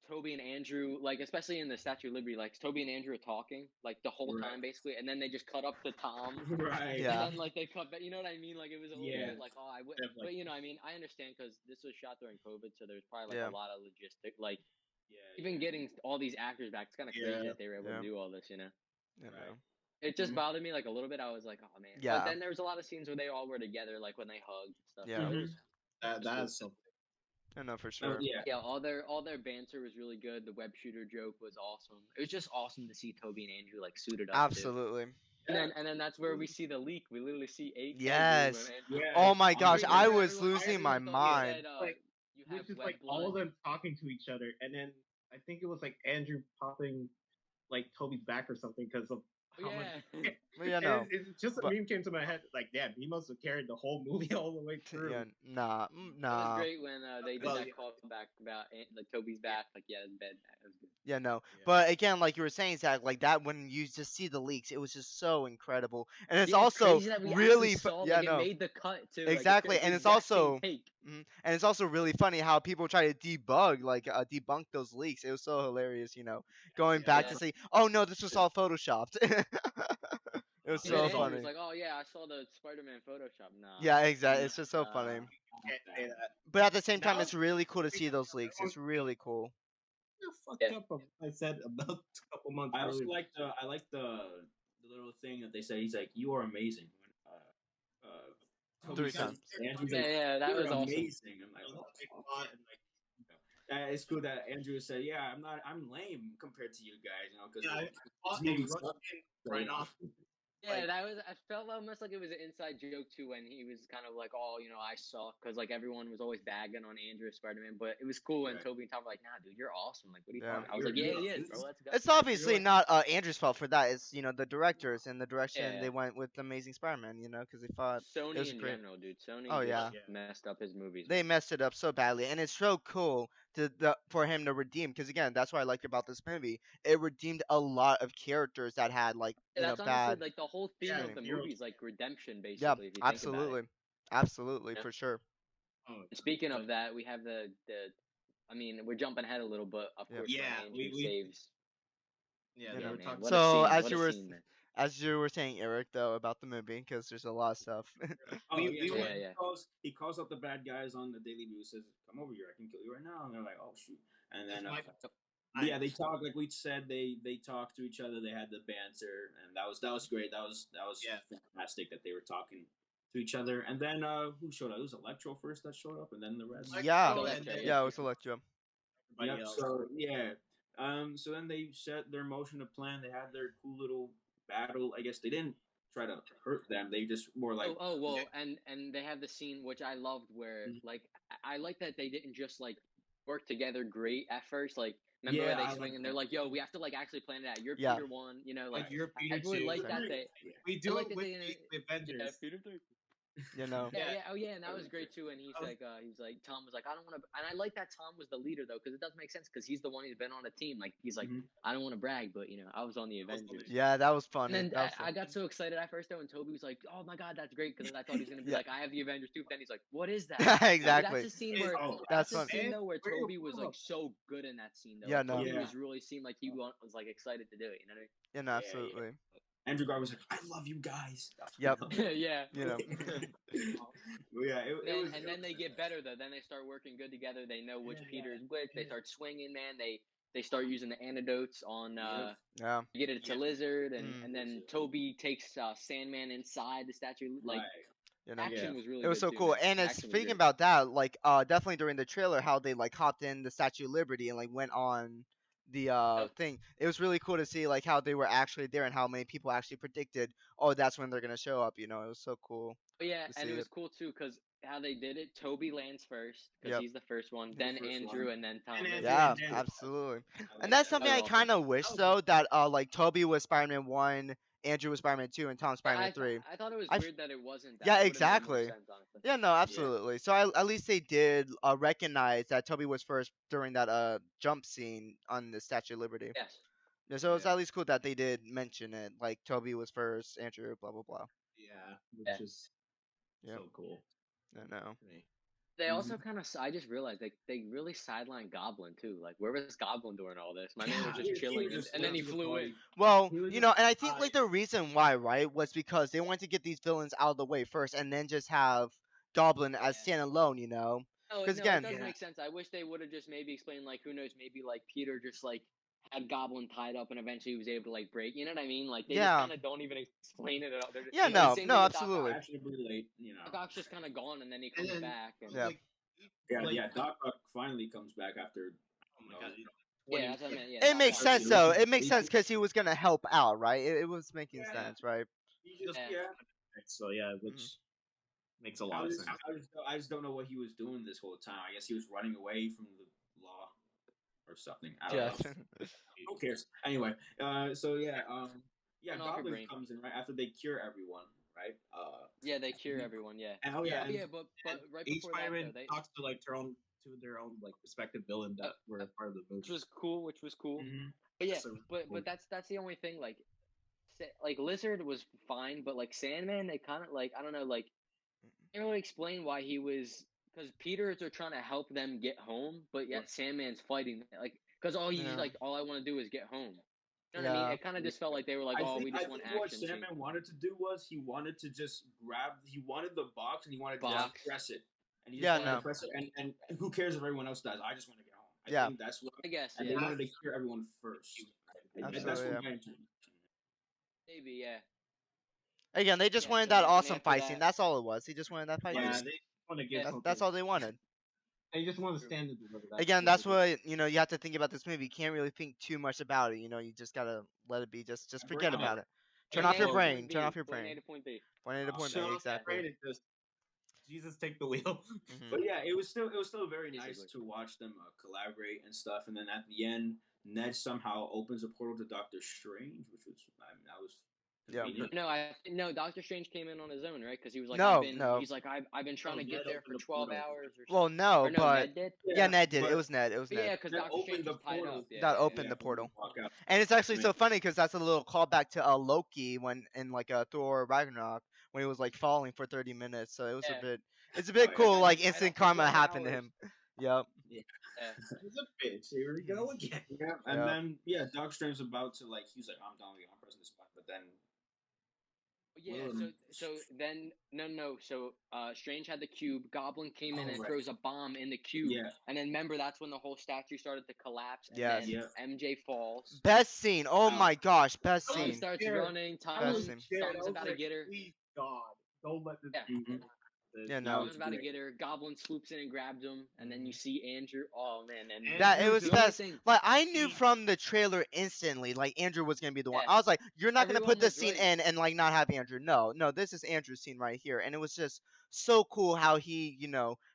Toby and Andrew, like especially in the Statue of Liberty, like Toby and Andrew are talking like the whole Right. time basically, and then they just cut up to Tom. Right. Yeah. And then like they cut back, you know what I mean? Like it was a little Yeah. bit like, oh, I would, Definitely. but I mean, I understand because this was shot during COVID, so there's probably like Yeah. a lot of logistic, like Yeah. even getting all these actors back. It's kind of crazy Yeah. that they were able Yeah. to do all this, You Right. know. It just Mhm. bothered me like a little bit. I was like, oh man. Yeah. But then there was a lot of scenes where they all were together, like when they hugged and stuff. Yeah. So it Mhm. was- That is something. I know for Oh, sure. yeah. yeah, all their banter was really good. The web shooter joke was awesome. It was just awesome to see Toby and Andrew like suited up. too. Absolutely. And then that's where we see the leak. We literally see eight. Yes. Yeah. Oh my gosh, I Everyone- was losing my everyone thought he mind. said, Like, you Which have is web like blood. all of them talking to each other, and then I think it was like Andrew popping like Toby's back or something because of how Yeah. much. Yeah, no. It's just a But meme came to my head. Like, damn, he must have carried the whole movie all the way through. yeah, nah, It was nah. great when they did Well, that yeah. callback about like Toby's back. Like, yeah, it's bad. That was good. Yeah, no. Yeah. But again, like you were saying, Zach, like that when you just see the leaks, it was just so incredible, and it's Yeah, also crazy that we really, actually saw. yeah, Like, no, it made the cut too. exactly, Like, and the it's exact same also, take. and it's also really funny how people try to debunk those leaks. It was so hilarious, going back to Yeah. say, oh no, this was all photoshopped. It was Even so Andrew funny. was like, "Oh yeah, I saw the Spider-Man Photoshop." Nah. Yeah, exactly. It's just so Nah. funny. Can't say that. But at the same time, Now- it's really cool to see those leaks. It's really cool. Fucked Yeah. up of what I said about a couple months I also earlier. like the little thing that they say. He's like, "You are amazing." When Toby 3 says- times. Andrew's Yeah, like, yeah, that "You're was awesome. amazing." I'm like, "Oh, fuck." It's cool that Andrew said, "Yeah, I'm lame compared to you guys, because Yeah, I this thought movie they rushed sucked." in right off. Yeah, Like- that was. I felt almost like it was an inside joke too when he was kind of like, "Oh, I suck," because like everyone was always bagging on Andrew as Spider-Man. But it was cool when Right. Toby and Tom were like, "Nah, dude, you're awesome. Like, what are you Yeah. talking?" I was like, "Yeah, he is, bro. Let's go." It's obviously not Andrew's fault for that. It's the directors and the direction Yeah. they went with Amazing Spider-Man. Because they thought Sony was in great. general, dude. Sony Oh, just yeah. messed up his movies. They messed it up so badly, and it's so cool for him to redeem. Because again, that's what I liked about this movie. It redeemed a lot of characters that had Yeah, that's bad. honestly like the whole theme Yeah, of the heroes. movie is like redemption, basically. Yeah, if you think about absolutely, it. absolutely, Yeah. for sure. Oh, And speaking of that, we have the. I mean, we're jumping ahead a little, but of Yeah. course, Yeah, when Andrew we- saves. yeah, Yeah, they were man. talking. What So, a scene! as What you a were scene, man. As you were saying, Eric, though, about the movie, because there's a lot of stuff. Oh, We- yeah, we so were- Yeah. He calls up the bad guys on the Daily News. Says, "Come over here, I can kill you right now." And they're like, "Oh shoot!" And then yeah, they talk like we said. They talk to each other. They had the banter, and that was great. That was Yeah. fantastic that they were talking to each other. And then who showed up? It was Electro first that showed up, and then the rest. Yeah, Electro, yeah, it was Electro. Everybody Yep. else. So yeah. So then they set their motion to plan. They had their cool little battle. I guess they didn't try to hurt them. They just more like well, and they have the scene which I loved where Mhm. like I like that they didn't just like work together great at first. Like remember Yeah, where I they swing like and they're that. like, "Yo, we have to like actually plan it out. You're Yeah. Peter one, like You're Peter I really two. like that they We do like it that with they- the Avengers. yeah, Peter three. You know. Yeah, oh yeah, and that was great too. And he's I was- like, Tom was like, I don't want to, and I like that Tom was the leader though, because it does make sense, because he's the one who's been on a team. Like he's like, Mhm. I don't want to brag, but I was on the was on Avengers. the- Yeah, that was funny. And then That was I got so excited at first though, and Toby was like, "Oh my god, that's great!" Because I thought he was gonna be Yeah. like, "I have the Avengers too." But then he's like, "What is that?" Exactly. That's a scene where Oh, that's a fun. scene though where Where you Toby was from? like so good in that scene though. Yeah, Like, no. Toby Yeah. was really seemed like he was like excited to do it. You know what Yeah, no, absolutely. Andrew Garfield was like, "I love you guys." Yep. I mean? Yeah. You know. Yeah, it was. And then they get better though. Then they start working good together. They know which Peter is which. They start swinging, man. They start using the antidotes on Yeah. get it to Lizard, and Mm. and then Toby takes Sandman inside the statue. Like Right. You know. action was really. It was good so too, cool. man. And it's Action was speaking great. about that, like definitely during the trailer, how they like hopped in the Statue of Liberty and like went on the thing. It was really cool to see like how they were actually there and how many people actually predicted, oh, that's when they're gonna show up. It was so cool. But yeah, to and see it was it. cool too because how they did it. Toby lands first because Yep. he's the first one. the Then first Andrew, one. and then Tom. And Lizard. Andrew, Yeah, and then- absolutely. like And that's that. something That I was kind of wish That was- though that like Toby was Spider-Man 1, Andrew was Spider-Man 2, and Tom Spider-Man 3. I thought it was I f- weird that it wasn't. That. Yeah, It would've made more exactly. sense, honestly. Yeah, no, absolutely. So at least they did recognize that Toby was first during that jump scene on the Statue of Liberty. Yes. Yeah, so it's Yeah. at least cool that they did mention it. Like Toby was first, Andrew, blah blah blah. Yeah, which Yeah. is Yep. so cool. I know. to me. They also kind of. I just realized they really sidelined Goblin too. Like where was Goblin during all this? My man Yeah, was He- just he chilling, was just and then he left to the flew party. in. Well, He was and I just think like high. the reason why, right, was because they wanted to get these villains out of the way first, and then just have Goblin as standalone. No, 'Cause no, again- it doesn't Yeah. make sense. I wish they would have just maybe explained, like, who knows, maybe like Peter just like had Goblin tied up and eventually he was able to like break. You know what I mean? Like they Yeah. just kind of don't even explain it at all. They're just, Yeah, the no, same no, thing with Doc absolutely. Ock. Fashionably late, Doc Ock's just kind of gone and then he And comes then- back. And, Yeah. Yeah, Like- yeah. Doc Ock finally comes back after. Oh my god. yeah, that's what I meant. Yeah, It Doc makes Ock. sense though. It makes He- sense because he was gonna help out, right? It was making Yeah. sense, right? He just, Yeah. yeah. So yeah, which makes a lot of sense. I just don't know what he was doing this whole time. I guess he was running away from the law or something. I don't Yes. know. Who cares? Anyway, so yeah, Yeah, Turn off your Goblin brain. comes in right after they cure everyone, right? Yeah, they cure everyone. Yeah. And, Yeah, Yeah, but right each before that Spider-Man though, they talks to their own like respective villain that were a part of the movie. which was cool. Mm-hmm. But yeah, So, but that's the only thing. Like Lizard was fine, but like Sandman, they kind of like I don't know, like can't really explain why he was because Peters are trying to help them get home, but yet Sandman's fighting like because all I want to do is get home. You know what I mean? It kind of just felt like they were like, I we just think want what action. Sandman wanted to do was he wanted to just he wanted the box and he wanted to just press it. And he just wanted to press it and who cares if everyone else dies? I just want to get home. I think that's what I guess. And they wanted to cure everyone first. Absolutely, That's what my intention. Maybe, yeah. Again, they just wanted that awesome fight scene. That's all it was. He just wanted that fight scene. they want to get That's all they wanted. They just want to stand and deliver that. Again, that's what you have to think about this movie. You can't really think too much about it. You just gotta let it be. Just forget about it. Turn off your brain. Turn off your brain. Point A to point B. Point A to point B. Exactly. Jesus, take the wheel. But yeah, it was still very nice to watch them collaborate and stuff. And then at the end, Ned somehow opens a portal to Doctor Strange, which was that was. No, Doctor Strange came in on his own, right? Because he was like, he's like, I've been trying to get there for 12 hours. Well, no, but Ned did? Yeah, Ned did. It was Ned. Yeah, because Doctor Strange was tied up. That opened the portal, and it's actually so funny because that's a little callback to Loki when in like Thor Ragnarok when he was like falling for 30 minutes. So it was it's a bit cool. Like instant karma happened to him. Yep. He's a bitch. Here we go again. Yeah, and then Doctor Strange was about to he was like, I'm done with you, I'm pressing this button, but then. So then So Strange had the cube. Goblin came in and throws a bomb in the cube. Yeah. And then remember that's when the whole statue started to collapse. And then MJ falls. Best scene. Oh my gosh, best scene. Tom starts running. Tom's about to get her. Please God, don't let this. Tom's about to get her. Goblin swoops in and grabs him, and then you see Andrew. Oh man, and that it was best. Like I knew from the trailer instantly, like Andrew was gonna be the one. I was like, you're not gonna put this scene in and like not have Andrew. No, this is Andrew's scene right here, and it was just so cool how he,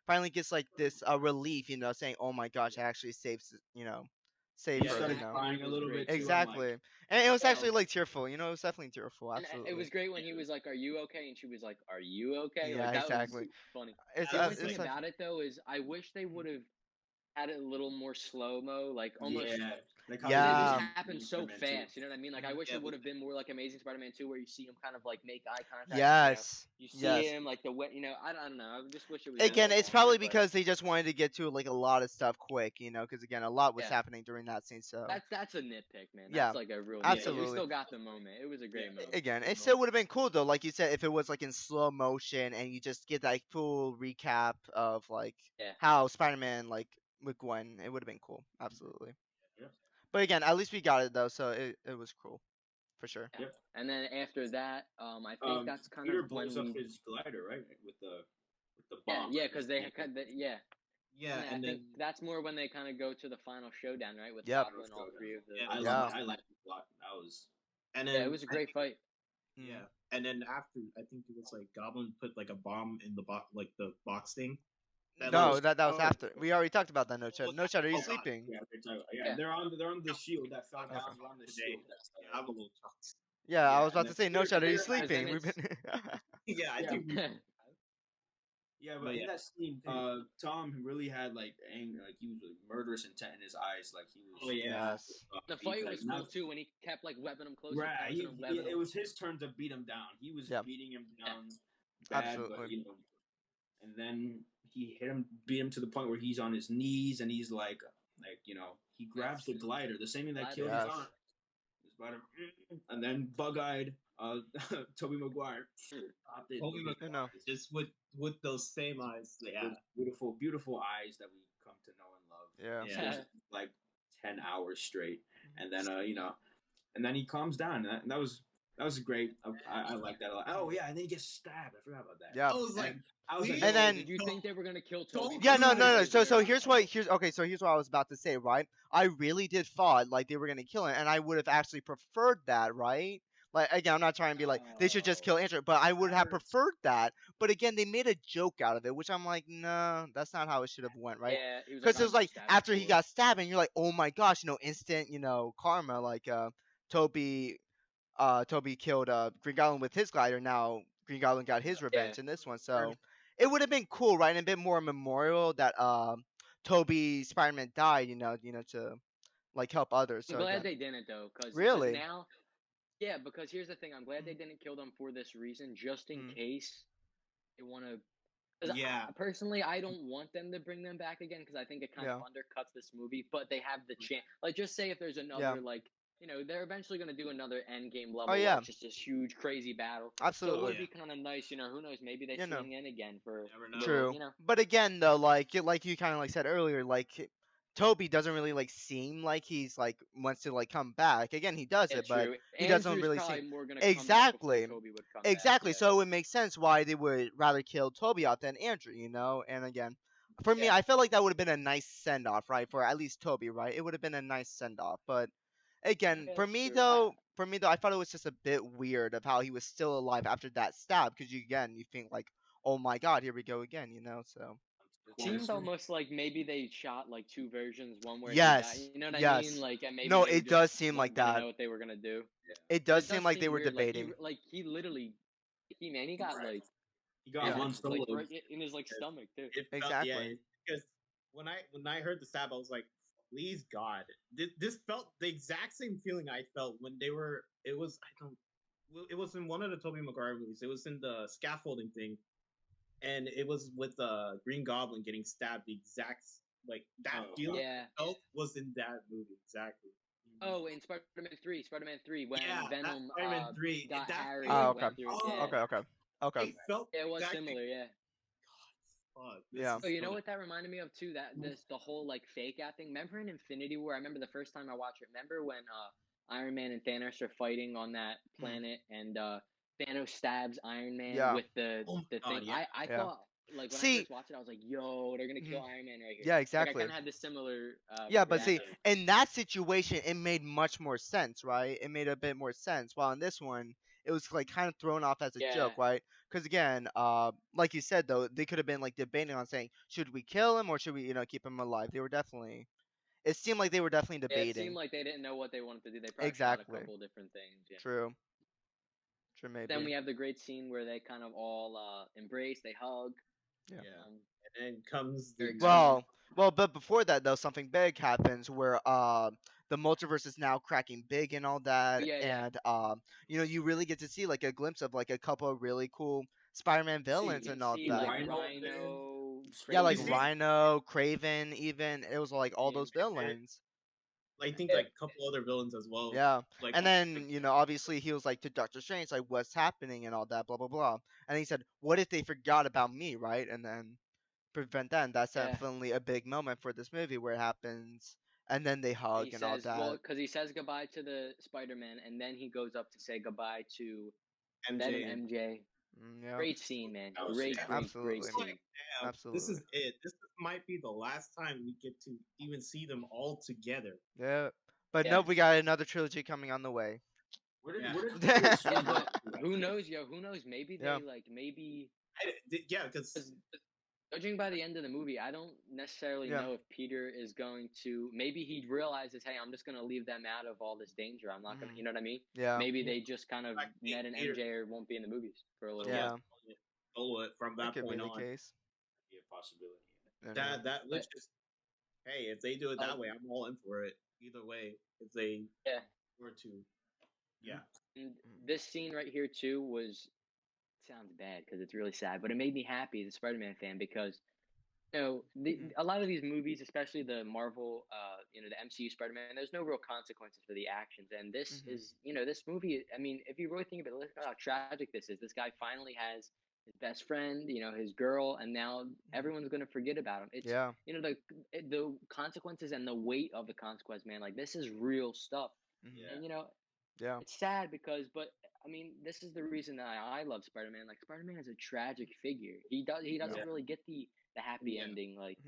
finally gets like this relief, saying, oh my gosh, I actually saved her, crying a little bit. Exactly. And it was actually like tearful, it was definitely tearful. Absolutely. And it was great when he was like, "Are you okay?" And she was like, "Are you okay?" Yeah, that exactly. Was funny. The only thing about it though is I wish they would have had it a little more slow mo, like almost. It just happened so fast. You know what I mean? Like I wish it would have been more like Amazing Spider-Man 2, where you see him kind of like make eye contact. Yes. You see him like the way. I don't know. I just wish it was. Again, it's probably because they just wanted to get to like a lot of stuff quick, because again, a lot was happening during that scene. So that's a nitpick, man. That's like a real. Absolutely. We still got the moment. It was a great moment. Again, it still would have been cool though, like you said, if it was like in slow motion and you just get that full recap of like how Spider-Man like with Gwen, it would have been cool. Absolutely. But again, at least we got it though, so it was cool, for sure. Yep. And then after that, I think that's kind Peter of when blows up his glider, right, with the bomb. Yeah, because they had Yeah, and I think that's more when they kind of go to the final showdown, right? With Goblin, all three of them. I liked it a lot. That was. And then it was a great fight. Yeah, and then after I think it was like Goblin put like a bomb in the box, like the box thing. That was after. We already talked about that. Noshad, are you sleeping? They're on the shield that fell down on the shield. I have a little chance. Yeah, I was about to say, Noshad, are you sleeping? We've been. I think. Yeah, but in that scene, Tom really had like anger, like he was like murderous intent in his eyes, like he was. Oh yeah. The fight was cool too when he kept like webbing him closer. Right, it was his turn to beat him down. He was beating him down. Bad, absolutely. But, and then he beat him to the point where he's on his knees and he's like he grabs the glider, the same thing that killed his aunt. And then bug-eyed Tobey Maguire stopped it. Just with those same eyes, beautiful, beautiful eyes that we come to know and love. Yeah. Like 10 hours straight, and then and then he calms down, and that was great. I like that a lot. Oh yeah, and then he gets stabbed. I forgot about that. Yeah. I was like, and then did you think they were gonna kill Toby? Yeah, no. So here's what I was about to say, right? I really did thought like they were gonna kill him, and I would have actually preferred that, right? Like again, I'm not trying to be like they should just kill Andrew, but I would have preferred that. But again, they made a joke out of it, which I'm like, no, that's not how it should have went, right? Yeah, because it was like after he got stabbed, and you're like, oh my gosh, instant, karma, like Toby. Toby killed Green Goblin with his glider. Now Green Goblin got his revenge in this one. So it would have been cool, right? And a bit more memorial that Toby Spider-Man died. To like help others. I'm So glad again, they didn't though, because really, now, yeah, because here's the thing. I'm glad they didn't kill them for this reason, just in case they want to. Because personally, I don't want them to bring them back again because I think it kind of undercuts this movie. But they have the chance. Like, just say if there's another they're eventually going to do another Endgame level. Oh, yeah. Where it's just this huge, crazy battle. Absolutely. So it would be kind of nice, who knows? Maybe they swing in again for. True. But again, though, like you kind of like said earlier, like Toby doesn't really like seem like he's like wants to like come back. Again, he does it, but he doesn't really seem exactly. Exactly. So it would make sense why they would rather kill Toby out than Andrew, And again, for me, I felt like that would have been a nice send off, right? For at least Toby, right? It would have been a nice send off, but. Again, for me though, I thought it was just a bit weird of how he was still alive after that stab, because you think like, oh my god, here we go again, So it seemed almost like maybe they shot like two versions, one where yes, he died, you know what I mean? Like, and maybe no, it does seem like that. Know what they were gonna do. It does seem like they were debating. Like he literally, he got like he got one right in his like stomach too. Exactly. Because when I heard the stab, I was like, please God, this felt the exact same feeling I felt when they were. It was in one of the Tobey Maguire movies. It was in the scaffolding thing, and it was with Green Goblin getting stabbed. The exact like that feeling I felt was in that movie exactly. Oh, in Spider-Man 3, when Venom Spider-Man 3 got Harry. Oh, okay. Okay. It felt it was similar, yeah. Yeah. So you know what that reminded me of too? The whole like fake out thing. Remember in Infinity War? I remember the first time I watched it. Remember when Iron Man and Thanos are fighting on that planet, and Thanos stabs Iron Man with the thing. Yeah. I thought like when I first watched it, I was like, "Yo, they're gonna kill Iron Man right here." Yeah, exactly. Like, I kind of had this similar. But see, in that situation, it made much more sense, right? It made a bit more sense. While in this one, it was like kind of thrown off as a joke, right? Because again, like you said though, they could have been like debating on saying, should we kill him or should we, keep him alive? They were definitely. It seemed like they were definitely debating. It seemed like they didn't know what they wanted to do. They probably tried a couple different things. Yeah. True, maybe. Then we have the great scene where they kind of all embrace, they hug. Yeah. And then comes the but before that though, something big happens where the multiverse is now cracking big and all that, and you really get to see like a glimpse of like a couple of really cool Spider-Man villains and all that. Like Rhino, like Rhino, Craven, even it was like all those villains. I think like a couple other villains as well. Yeah, like, and then obviously he was like to Doctor Strange, like what's happening and all that, blah blah blah. And he said, "What if they forgot about me?" Right, and then prevent that. And that's definitely a big moment for this movie where it happens, and then they hug and all that. Well, because he says goodbye to the Spider-Man, and then he goes up to say goodbye to MJ. Great scene, man. Great scene. Absolutely. This is it. This might be the last time we get to even see them all together. Yeah, but nope, we got another trilogy coming on the way. But who knows, yo? Who knows? Maybe they because judging by the end of the movie, I don't necessarily know if Peter is going to. Maybe he realizes, hey, I'm just going to leave them out of all this danger. I'm not going to, you know what I mean? Yeah. Maybe they just kind of Ned and MJ or won't be in the movies for a little while. From that point on. Case. Be a possibility. Which is, hey, if they do it that way, I'm all in for it. Either way, if they were to, And this scene right here too sounds bad because it's really sad, but it made me happy as a Spider-Man fan because, a lot of these movies, especially the Marvel, the MCU Spider-Man, there's no real consequences for the actions. And this is, this movie, I mean, if you really think about it, look how tragic this is. This guy finally has his best friend, his girl, and now everyone's going to forget about him. It's, the consequences and the weight of the consequence, man, like this is real stuff. And, it's sad but I mean, this is the reason that I love Spider-Man. Like, Spider-Man is a tragic figure. He doesn't really get the happy ending like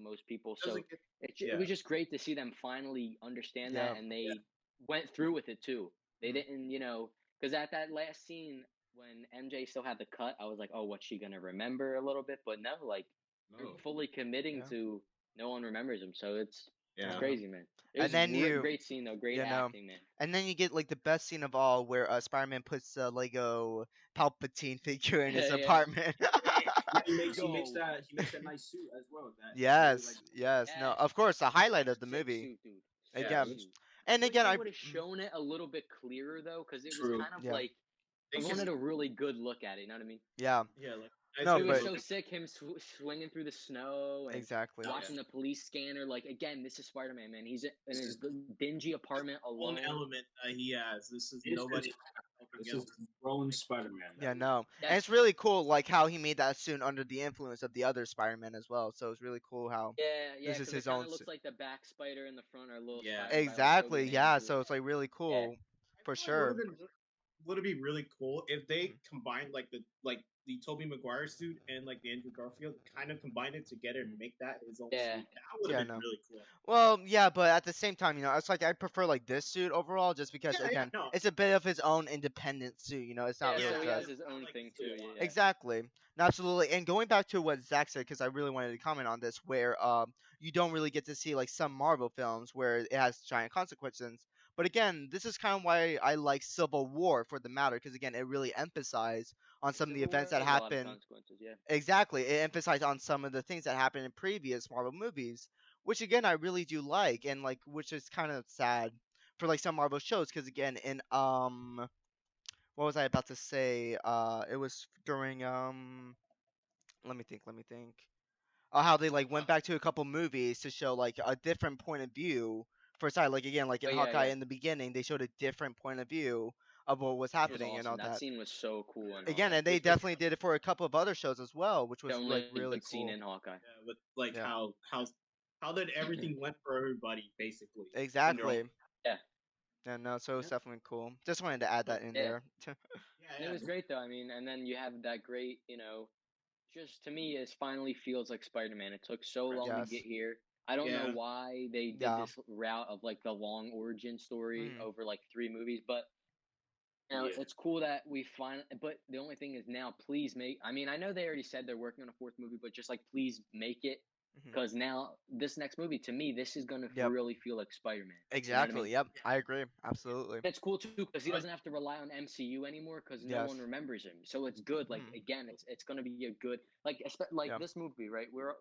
most people. So it was just great to see them finally understand that, and they went through with it too. They didn't, because at that last scene when MJ still had the cut, I was like, oh, what's she gonna remember a little bit? But no, like they're fully committing to no one remembers him. So it's It's Yeah. crazy, man. It And was then great scene though, great you know, acting, man. and then you get like the best scene of all, where Spider-Man puts the Lego Palpatine figure in his Yeah. apartment. Yeah, he makes Yo. that nice suit as well. That I really like. Yes, yes. No, Yes. of course, the highlight of the Sick movie. suit, dude. Yeah, Sick it Again, looks suit. and I wish again, they I would have shown it a little bit clearer though, because it was True. kind of yeah, like I think wanted a really good look at it. You know what I mean? yeah. yeah, like No, It said, was but so sick him swinging through the snow and exactly. watching the police scanner. Like again, this is Spider-Man, man. He's in This his is dingy apartment own alone. element that he has. This is this nobody is helping this him. is grown Spider-Man. Yeah, no, and Yes. it's really cool, like how he made that suit under the influence of the other Spider-Man as well. So it's really cool how Yeah, this is because his it kind own of looks like the back spider in the front or little Yeah. spider by like exactly. Tobey Yeah, Maguire. so it's like really cool for sure. Would it be really cool if they combined like the Tobey Maguire suit and like the Andrew Garfield kind of combined it together and make that his own Yeah. suit? That would Yeah, have been no. really cool. Well, yeah, but at the same time, it's like I prefer like this suit overall, just because Yeah, again, no. it's a bit of his own independent suit. It's not Yeah, really so he just has his own like thing the too. suit a lot. Yeah. exactly. No, absolutely. And going back to what Zach said, because I really wanted to comment on this, where you don't really get to see like some Marvel films where it has giant consequences. But again, this is kind of why I like Civil War for the matter, because again, it really emphasized on some of the Civil War events that has a lot of happen. consequences. Yeah. Exactly, it emphasized on some of the things that happened in previous Marvel movies, which again I really do like, and like which is kind of sad for like some Marvel shows, because again in what was I about to say? It was during let me think. How they like went back to a couple movies to show like a different point of view for side. Like again, like in Oh, yeah, Hawkeye yeah. in the beginning, they showed a different point of view of what was It was happening and all awesome. That that. scene was so cool. In Again, Hawkeye. and they definitely did it for a couple of other shows as well, which The was only like really good scene cool. in Hawkeye. Yeah, with like Yeah. how did everything went for everybody basically. Exactly. Yeah. Yeah, no, so it's Yeah. definitely cool. Just wanted to add that in Yeah. there. And it was great though. I mean, and then you have that great, just to me, it finally feels like Spider-Man. It took so long Yes. to get here. I don't know Yeah. why they did Yeah. this route of like the long origin story Mhm. over like 3 movies, but Yeah. it's cool that we finally. But the only thing is now, please make. I mean, I know they already said they're working on a fourth movie, but just like please make it, Mhm. because now this next movie, to me, this is gonna Yep. really feel like Spider-Man. Exactly. You know what I mean? Yep. I agree. Absolutely. It's cool too because he doesn't have to rely on MCU anymore because no Yes. one remembers him. So it's good. Like Mhm. again, it's gonna be a good like Yeah. this movie, right? We're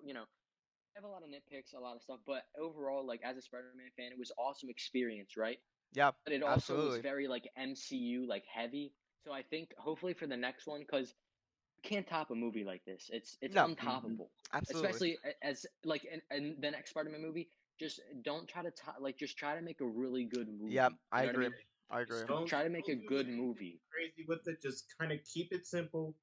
I have a lot of nitpicks, a lot of stuff, but overall, like as a Spider-Man fan, it was awesome experience, right? Yep. But it also was Absolutely. very like MCU like heavy. So I think hopefully for the next one, because you can't top a movie like this. It's No. untoppable. Absolutely. Especially as like in the next Spider-Man movie. Just don't try to just try to make a really good movie. Yep. You I know what agree. mean? I agree. Don't Try to make a do good anything movie. crazy with it. Just kind of keep it simple.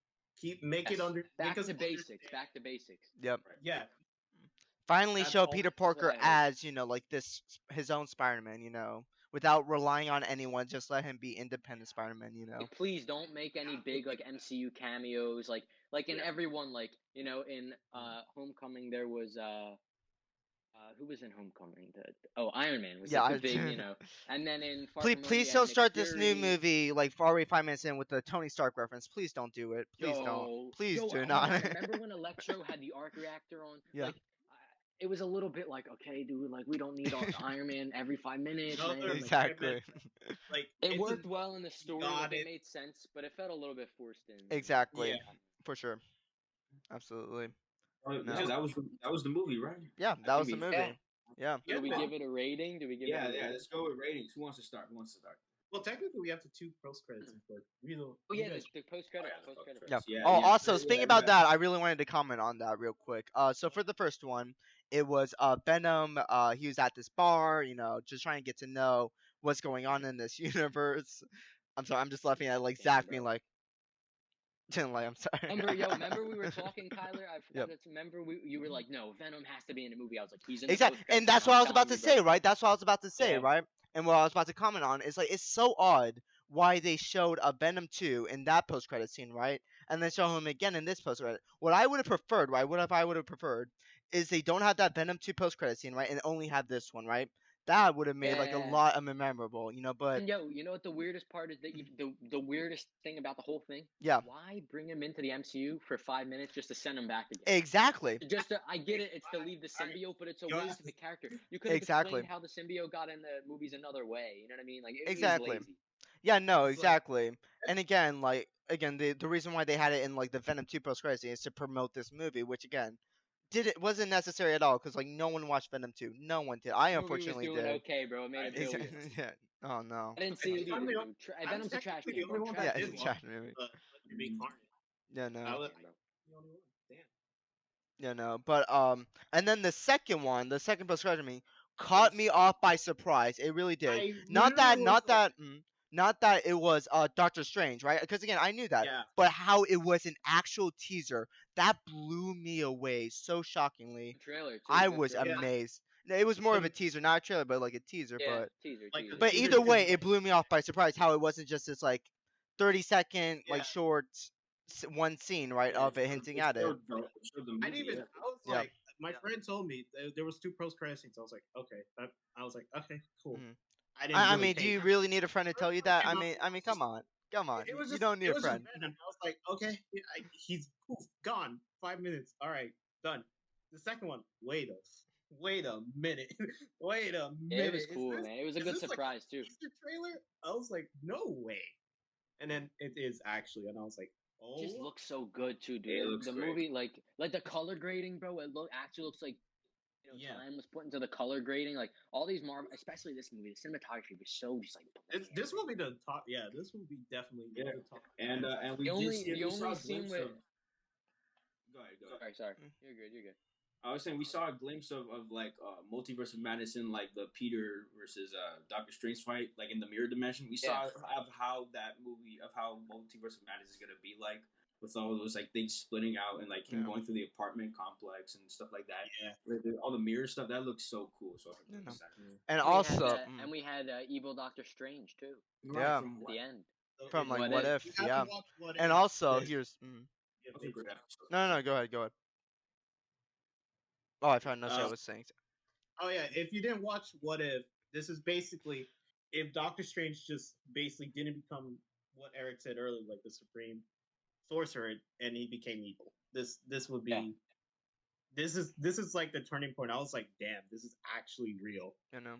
Make it Yes, under back make us to basics. understand. Back to basics. Yep. Yeah, Finally that's show all. Peter That's what Parker I hope. as, like this his own Spider-Man, without relying on anyone, just let him be independent Spider-Man, Like, please don't make any big like MCU cameos. Like in Yeah. everyone, like in Homecoming there was who was in Homecoming? Iron Man was Yeah, like the big and then in Far Please, From Home, please you had don't Nick start this new Fury. movie like already 5 minutes in with the Tony Stark reference. Please don't do it. Please don't. Please Yo, do oh not. my God, remember when Electro had the arc reactor on? Yeah. Like, it was a little bit like, okay, dude, like we don't need Iron Man every 5 minutes, No, man. they're- Like, Exactly. Like it it's worked a- well in the story, got like, it it. made sense, but it felt a little bit forced in. Exactly. Yeah. For sure. Absolutely. Yeah, No. that was the movie, right? Yeah, I that was think the we- movie. Yeah. Do we Yeah, give it a rating? Do we give it Yeah, a yeah. rating? Let's go with ratings. Who wants to start? Well, technically, we have the two post credits. Oh yeah, the post credit. Oh, yeah, Post credit. Yeah. Yeah, Oh, yeah. also Yeah, speaking yeah, about yeah. that, I really wanted to comment on that real quick. So for the first one, it was Venom. He was at this bar, just trying to get to know what's going on in this universe. I'm sorry, I'm just laughing at like Zach being like, I'm sorry. Remember we were talking, Kyler? I forgot to remember you were like, no, Venom has to be in the movie. I was like, he's in the Exactly, post-credits and that's scene. what I I'm was about telling to you, say, bro. right? That's what I was about to say, Yeah. right? And what I was about to comment on is like it's so odd why they showed a Venom 2 in that post credit scene, right? And then show him again in this post credit. What I would have preferred, right? What if I would have preferred is they don't have that Venom 2 post credit scene, right? And only have this one, right? that would have made like a Yeah. lot of memorable, but And you know what the weirdest part is that the weirdest thing about the whole thing? yeah, Why bring him into the MCU for 5 minutes just to send him back again? exactly. I get it, it's to leave the symbiote, but it's a Yo, waste of a character. You could have Exactly. explained how the symbiote got in the movies another way. You know what I mean? Like it was Exactly. lazy. Yeah, no, It's like- exactly. And again, the reason why they had it in like the Venom 2 post credits is to promote this movie, which again wasn't necessary at all because like no one watched Venom 2. No one did. I This movie unfortunately was doing did. okay, bro. It made a billion. Yeah. Oh no. I didn't see it I'm either, the- dude. I'm Venom's a trash technically can. the only one Trash that Yeah, did it's a watch trash movie. the big Carnage. Yeah, no. I was can, bro. the only one. Damn. Yeah, no. But and then the second post credit me caught me off by surprise. It really did. I Not that, literally not was like- that, not that it was Doctor Strange, right? Because again, I knew that. Yeah. But how it was an actual teaser that blew me away so shockingly. Good trailer, too. I good was trailer. amazed. It was more of a Some- teaser, not a trailer, but like a teaser. Yeah, But teaser. Like a but teaser either way, to- it blew me off by surprise. How it wasn't just this like 30-second Yeah. like short one scene, right, of it hinting at it. I didn't even. I was Yeah. like, my friend told me there was 2 post credit scenes. I was like, okay. I was like, okay, cool. Mhm. I didn't. I really mean, do you take- really need a friend to tell you that? I came up- mean, come on. It was You just, don't need it a was friend. Just random. I was like, okay, yeah, he's poof, gone. 5 minutes. All right, done. The second one. Wait a minute. Wait a minute. Yeah, it was Is cool, this- man. It was a is good this like surprise, too. Teaser trailer. I was like, no way. And then it is actually, and I was like, oh. It just looks so good, too, dude. Yeah, it looks the great. movie, like the color grading, bro. It actually looks like Yeah. time was put into the color grading. Like all these Marvel, especially this movie, the cinematography was so just like. This will be the top. Yeah, this will be definitely Yeah. the top. And we The did only- see, the we saw only a scene glimpse with- of. Go ahead. Sorry. Mm. You're good. I was saying we saw a glimpse of like Multiverse of Madness in like the Peter versus Doctor Strange fight, like in the mirror dimension. We saw of how that movie of how Multiverse of Madness is gonna be like with all those like things splitting out and like him Yeah. going through the apartment complex and stuff like that. Yeah. All the mirror stuff that looks so cool. So Yeah, no. excited. And We also, had, and we had evil Doctor Strange too Yeah. From at what? the end. from like What What If. If, You have yeah. to watch What And If. also, Yeah. here's. Yeah, Okay, great episode. No, go ahead. Oh, I found Noshad was saying. Oh yeah, if you didn't watch What If, this is basically if Doctor Strange just basically didn't become what Eric said earlier, like the Supreme Sorcerer, and he became evil. This would be. Yeah. This is like the turning point. I was like, damn, this is actually real. You know.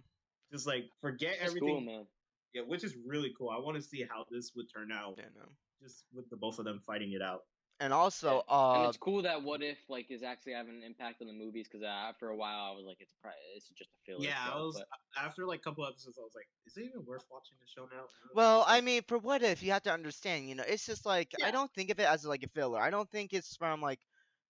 Just like forget That's everything. cool, man. Yeah, which is really cool. I want to see how this would turn out. You know. Just with the both of them fighting it out. And also, And it's cool that What If like is actually having an impact on the movies because after a while I was like, it's just a filler. Yeah, I show, was but- after like a couple episodes, I was like, is it even worth watching the show now? well, It's I like- mean, for What If, you have to understand, it's just like I Yeah. don't think of it as like a filler. I don't think it's from like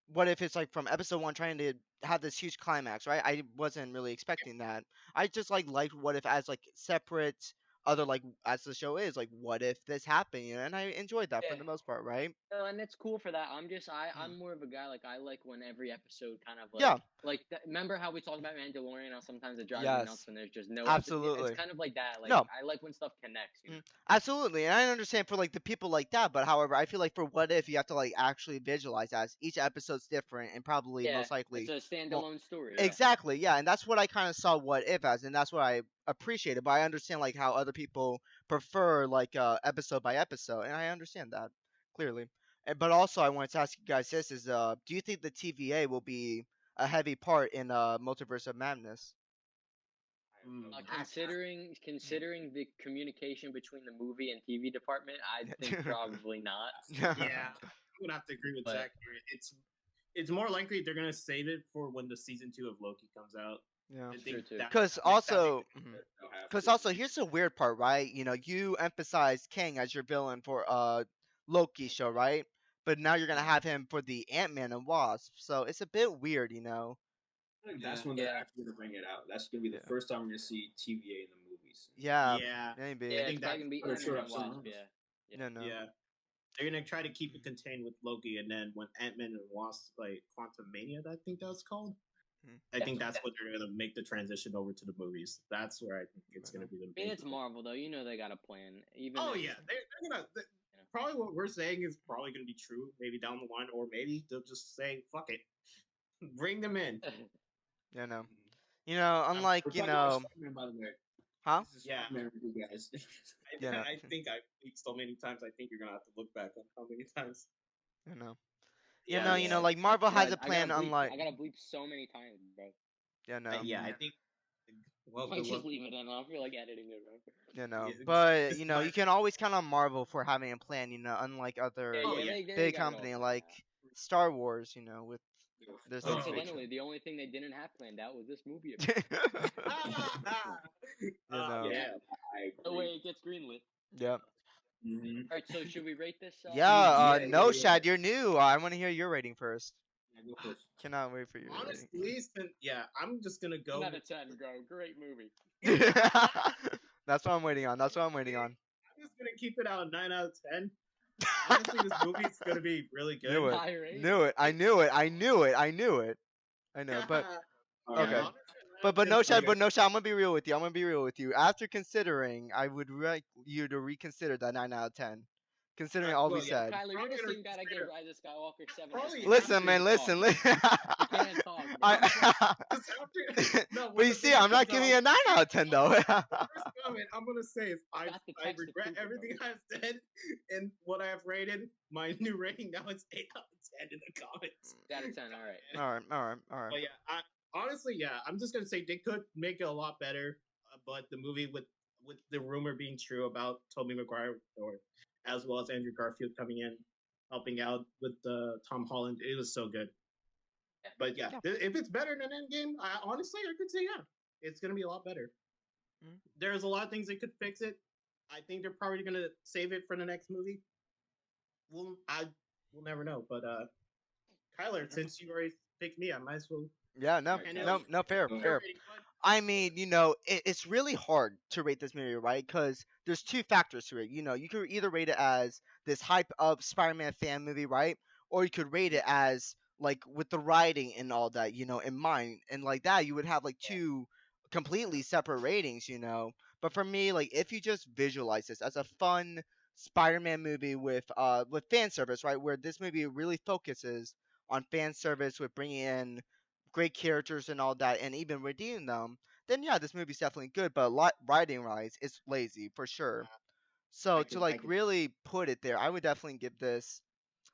What If it's like from episode 1 trying to have this huge climax, right? I wasn't really expecting that. I just liked What If as like separate other like as the show is like what if this happened, and I enjoyed that for Yeah. the most part, right? No, and it's cool for that. I'm more of a guy like I like when every episode kind of like Yeah. remember how we talked about Mandalorian? How sometimes it drives Yes. me nuts when there's just no Absolutely. It's kind of like that. Like No. I like when stuff connects. You know? Absolutely, and I understand for like the people like that, but however, I feel like for What If you have to like actually visualize as each episode's different and probably Yeah, most likely it's a standalone story. yeah. exactly, yeah, and that's what I kind of saw What If as, and that's what I appreciated. But I understand like how other people prefer like episode by episode, and I understand that clearly. But also, I wanted to ask you guys this: is do you think the TVA will be a heavy part in Multiverse of Madness? Considering the communication between the movie and TV department, I think probably not. Yeah, I'm gonna have to agree with But- Zack here. It's more likely they're gonna save it for when the season 2 of Loki comes out. Yeah. I True, think too. that- Because that also, makes- because also, here's the weird part, right? You emphasize Kang as your villain for Loki show, right? But now you're gonna have him for the Ant-Man and Wasp, so it's a bit weird, I think that's Yeah. when they're Yeah. actually gonna bring it out. That's gonna be the Yeah. first time we're gonna see TVA in the movies. Yeah, yeah, maybe. Yeah, think it's probably gonna be that's- Ant-Man Sure, and Wasp, absolutely. yeah. No. yeah. They're gonna try to keep it contained with Loki, and then when Ant-Man and Wasp, like Quantum Mania, I think that's called. I think that's what they're gonna make the transition over to the movies. That's where I think it's gonna be the. I mean, big it's one. Marvel though. You know they got a plan. Even Oh if- yeah, they're gonna. Probably what we're saying is probably gonna be true. Maybe down the line, or maybe they'll just say, "Fuck it, bring them in." Yeah, no. unlike We're talking about Spider-Man, by the way. huh? This is Yeah. Spider-Man with you guys. Yeah, no. I think I've leaked so many times. I think you're gonna have to look back on how many times. Yeah, like Marvel has a plan, unlike. I gotta bleep so many times, bro. Yeah, no. I think. Well, I just leave it in. I don't feel like editing it, bro. But you can always count on Marvel for having a plan. Unlike other They big got it all company planned like out. Star Wars. With their science fiction. Coincidentally, the only thing they didn't have planned out was this movie. Yeah. The way it gets greenlit. Yep. Mm-hmm. Alright, so should we rate this? Noshad, you're new. I want to hear your rating first. Yeah, go first. Cannot wait for your Honestly, I'm just gonna go. 10 out of 10, bro. Great movie. rating. That's what I'm waiting on. I'm just gonna keep it out 9 out of 10. Honestly, this movie is gonna be really good. Knew it. High rate. Knew it. I knew it. I know. But okay. But Noshad, I'm gonna be real with you. After considering, I would like you to reconsider that 9 out of 10. Considering all we said. Kyler, you're the same guy that gave Rise of Skywalker 7 out of 10. Listen, man, listen. You can't talk, bro. But you see, I'm not giving you a 9 out of 10 though. First comment I'm gonna say is I regret everything I've said and what I have rated. My new rating now is 8 out of 10 in the comments. 8 out of 10, All right. But yeah, honestly, I'm just gonna say they could make it a lot better. But the movie with the rumor being true about Tobey Maguire as well as Andrew Garfield coming in, helping out with Tom Holland, it was so good. But yeah, if it's better than Endgame, honestly, I could say it's gonna be a lot better. Mm-hmm. There's a lot of things they could fix it. I think they're probably gonna save it for the next movie. We'll never know. But Kyler, since you already picked me, I might as well. Yeah, no, fair. I mean, it's really hard to rate this movie, right? Because there's two factors to it. You could either rate it as this hype up Spider-Man fan movie, right? Or you could rate it as like with the writing and all that, in mind, and like that you would have like two completely separate ratings, But for me, like if you just visualize this as a fun Spider-Man movie with fan service, right, where this movie really focuses on fan service with bringing in great characters and all that, and even redeeming them, then yeah, this movie's definitely good. But writing wise, it's lazy for sure. So really put it there, I would definitely give this.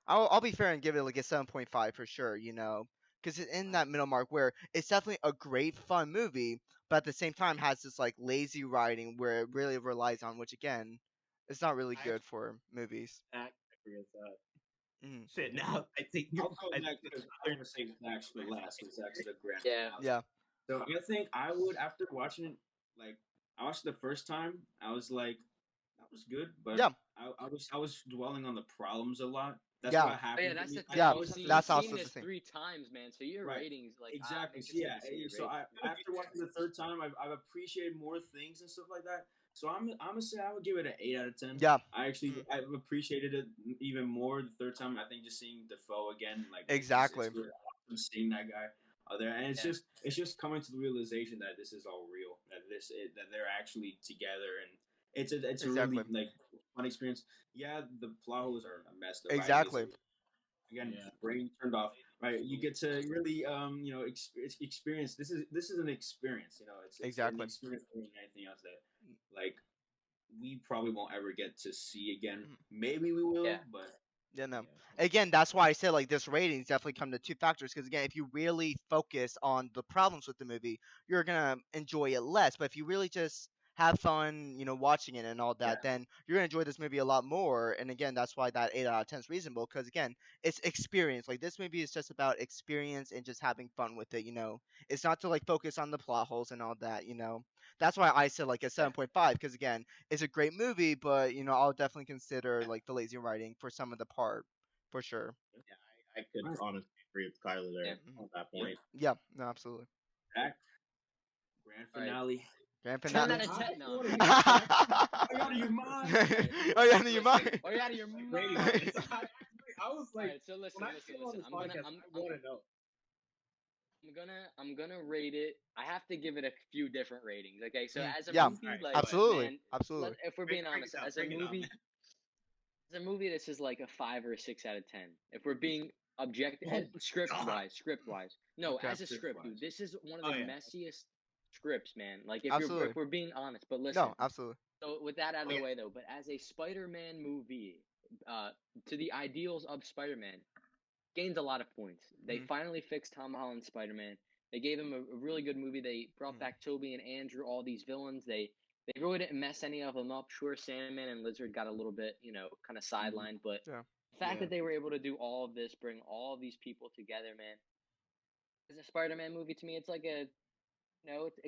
I'll be fair and give it like a 7.5 for sure. Because it's in that middle mark where it's definitely a great fun movie, but at the same time has this like lazy writing where it really relies on, which again, it's not really good for movies. I agree with that. Mm-hmm. Shit, now I think I'll go back because I'm going to save Zack's for last because Zack's the grand. Yeah. So I think I would, after watching it, like I watched it the first time, I was like, that was good, but I was dwelling on the problems a lot. That's what happened. That's the thing. That's also the thing. 3 times, man. So your ratings like exactly. So after watching the third time, I've appreciated more things and stuff like that. So I'm gonna say I would give it an 8 out of 10. Yeah. I've appreciated it even more the third time. I think just seeing Defoe again, like exactly, it's awesome seeing that guy out there, and it's just coming to the realization that this is all real, that they're actually together, and it's a really like fun experience. Yeah, the plot holes are a mess. Exactly. Again, brain turned off. Right, you get to really experience. This is an experience. It's exactly an experience more than anything else that like we probably won't ever get to see again. Maybe we will, but Again, that's why I said like this ratings definitely come to two factors. Because again, if you really focus on the problems with the movie, you're gonna enjoy it less. But if you really just have fun, watching it and all that, then you're gonna enjoy this movie a lot more. And again, that's why that 8 out of 10 is reasonable. Because again, it's experience. Like this movie is just about experience and just having fun with it. It's not to like focus on the plot holes and all that. That's why I said like a 7.5. Because again, it's a great movie, but I'll definitely consider like the lazy writing for some of the part, for sure. Yeah, I could honestly agree with Kyler there on that point. Yeah, no, absolutely. Zack, grand finale. Grand finale. 10 out of 10 now. Are you out of your mind? Are you out of your mind? Are you out of your mind? I was like, right, so listen. I'm gonna rate it. I have to give it a few different ratings. Okay, so as a movie, like absolutely. If we're being honest, as a movie, this is like a 5 or a 6 out of 10. If we're being objective, script wise. No, as a script, dude, this is one of the messiest scripts, man. Like if Absolutely. we're being honest, but listen. No, absolutely. So with that out of Oh, the yeah. way though, but as a Spider-Man movie, to the ideals of Spider-Man, gains a lot of points. They finally fixed Tom Holland's Spider-Man. They gave him a really good movie. They brought back Tobey and Andrew, all these villains. They really didn't mess any of them up. Sure, Sandman and Lizard got a little bit, kind of sidelined, but Yeah. the fact that they were able to do all of this, bring all of these people together, man. As a Spider-Man movie, to me, it's like it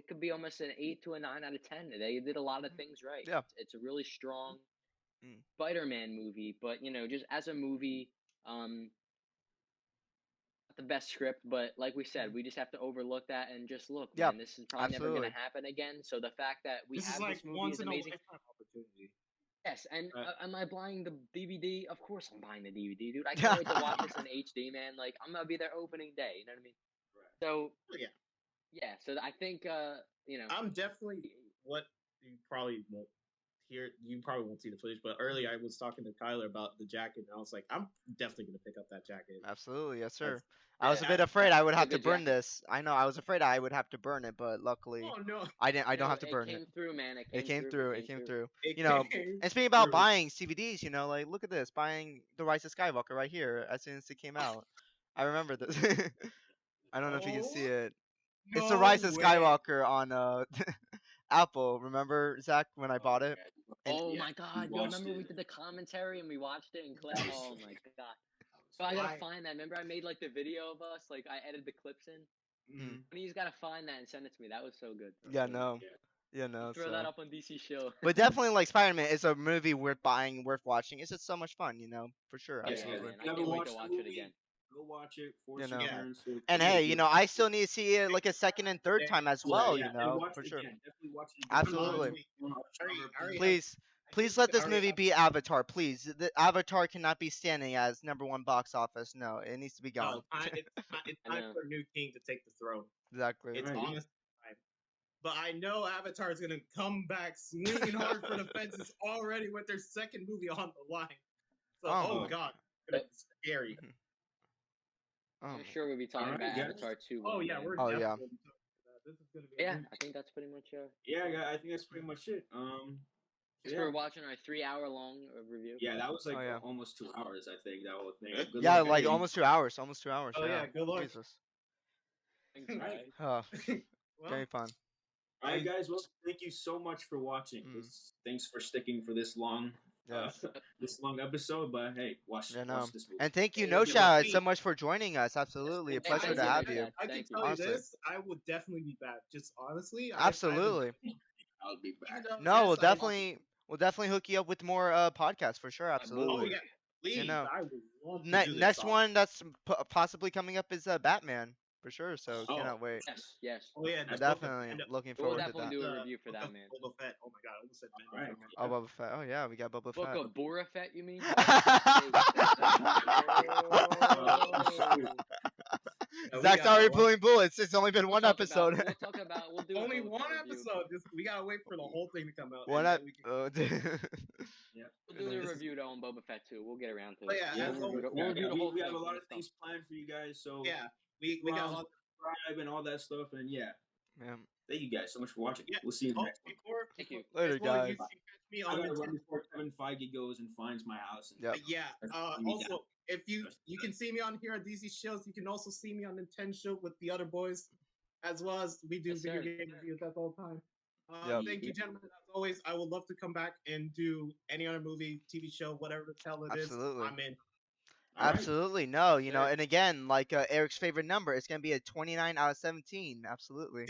could be almost an 8 to a 9 out of 10. They did a lot of things right. Yeah. It's a really strong Spider-Man movie, but just as a movie, the best script, but like we said, we just have to overlook that and just look, man, this is probably never going to happen again. So the fact that we have like this movie once is in amazing. a lifetime opportunity. Yes, and am I buying the DVD? Of course I'm buying the DVD, dude. I can't wait to watch this in HD, man. Like, I'm going to be there opening day, you know what I mean? Right. So, yeah, so I think, I'm definitely, what you probably won't hear, you probably won't see the footage, but earlier I was talking to Kyler about the jacket, and I was like, I'm definitely going to pick up that jacket. Absolutely, yes, sir. I was a bit afraid I would have to burn this. I know, I was afraid I would have to burn it, but luckily, Oh, no. I don't have to burn it. It came through, man. It came through. It came through. It You know, came and speaking about through. buying CVDs, like, look at this, buying The Rise of Skywalker right here as soon as it came out. I remember this. I don't know if you can see it. It's The Rise of way. Skywalker on Apple. Remember, Zach, when I bought it? Oh my God! Yo, remember we did the commentary and we watched it and clipped. Oh my God! So I gotta find that. Remember I made like the video of us, like I edited the clips in. And you just gotta find that and send it to me. That was so good. Yeah, no. Yeah, no. Throw that up on DCShill. But definitely, like, Spider-Man is a movie worth buying, worth watching. It's just so much fun, for sure. Yeah, Absolutely. man. I can't wait to watch it again. Go watch it. Force your parents to- And hey, I still need to see it like a second and third time as well, and watch for it sure. again. Definitely watch it again. Absolutely. Ari, Please let this movie be Avatar, please. The Avatar cannot be standing as #1 box office. No, it needs to be gone. it's time for a new king to take the throne. Exactly. It's honest time. But I know Avatar is gonna come back swinging hard for the fences already with their second movie on the line. So, oh God, it's scary. I'm sure we'll be talking about Avatar 2. Oh yeah, we're Oh, yeah. definitely talking about that. This is gonna be. Yeah, I think that's pretty much. Yeah, I think that's pretty much it. We're watching our 3-hour-long review. Yeah, that was like almost 2 hours. I think that whole thing. Good Yeah, luck, like Eddie. almost 2 hours. Almost 2 hours. Oh yeah, good luck. Jesus. Right. Oh, Well, very fun. All right, guys. Well, thank you so much for watching. Thanks for sticking for this long, this long episode. But hey, watch this movie. And thank you, Noshad, so much for joining us. Absolutely, a pleasure to have you. I can tell you this: I would definitely be back. Just honestly, absolutely. I'll be back. No, we'll definitely hook you up with more podcasts for sure. Absolutely. Oh yeah, please. I would love to do this Next one that's possibly coming up is Batman. For sure, so cannot wait. Yes. Oh yeah, definitely looking forward to that. We'll definitely do a review for that, man. Boba Fett. Oh my God, I almost said Right. Oh, Boba Fett. Oh yeah, we got Boba Book Fett. of Boba Fett, you mean? Zach's already pulling bullets. It's only been one episode. We'll do only one episode. We gotta wait for the whole thing to come out. One We'll do the review though on Boba Fett too. We'll get around to it. We have a lot of things planned for you guys. So we got a lot of subscribe and all that stuff. And thank you guys so much for watching. Yeah. We'll see you next one. Thank you. Later, guys. Me I on gotta the run before Kevin Feige goes and finds my house. And also, if you can see me on here at DCShill, you can also see me on Nintendo with the other boys, as well as we do video game reviews at all time. Thank you, gentlemen. As always, I would love to come back and do any other movie, TV show, whatever the hell it is. I'm in. Absolutely. No, and again, like Eric's favorite number, it's going to be a 29 out of 17. Absolutely.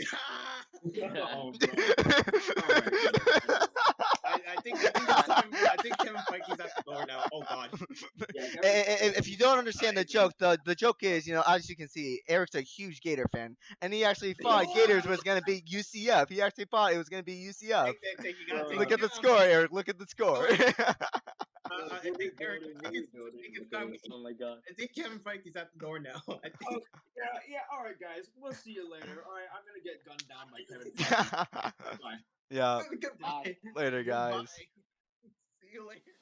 I think Kevin Feige's at the door now. Oh God. If you don't understand the joke, the joke is, as you can see, Eric's a huge Gator fan, and he actually thought Gators was gonna be UCF. He actually thought it was gonna be UCF. Look at the score, Eric. Look at the score. I think Eric. Oh my God. I think Kevin Feige's at the door now. Yeah. All right, guys. We'll see you later. All right, I'm gonna get gunned down by Kevin Feige. Bye. Yeah. Goodbye. Later, guys. See you later.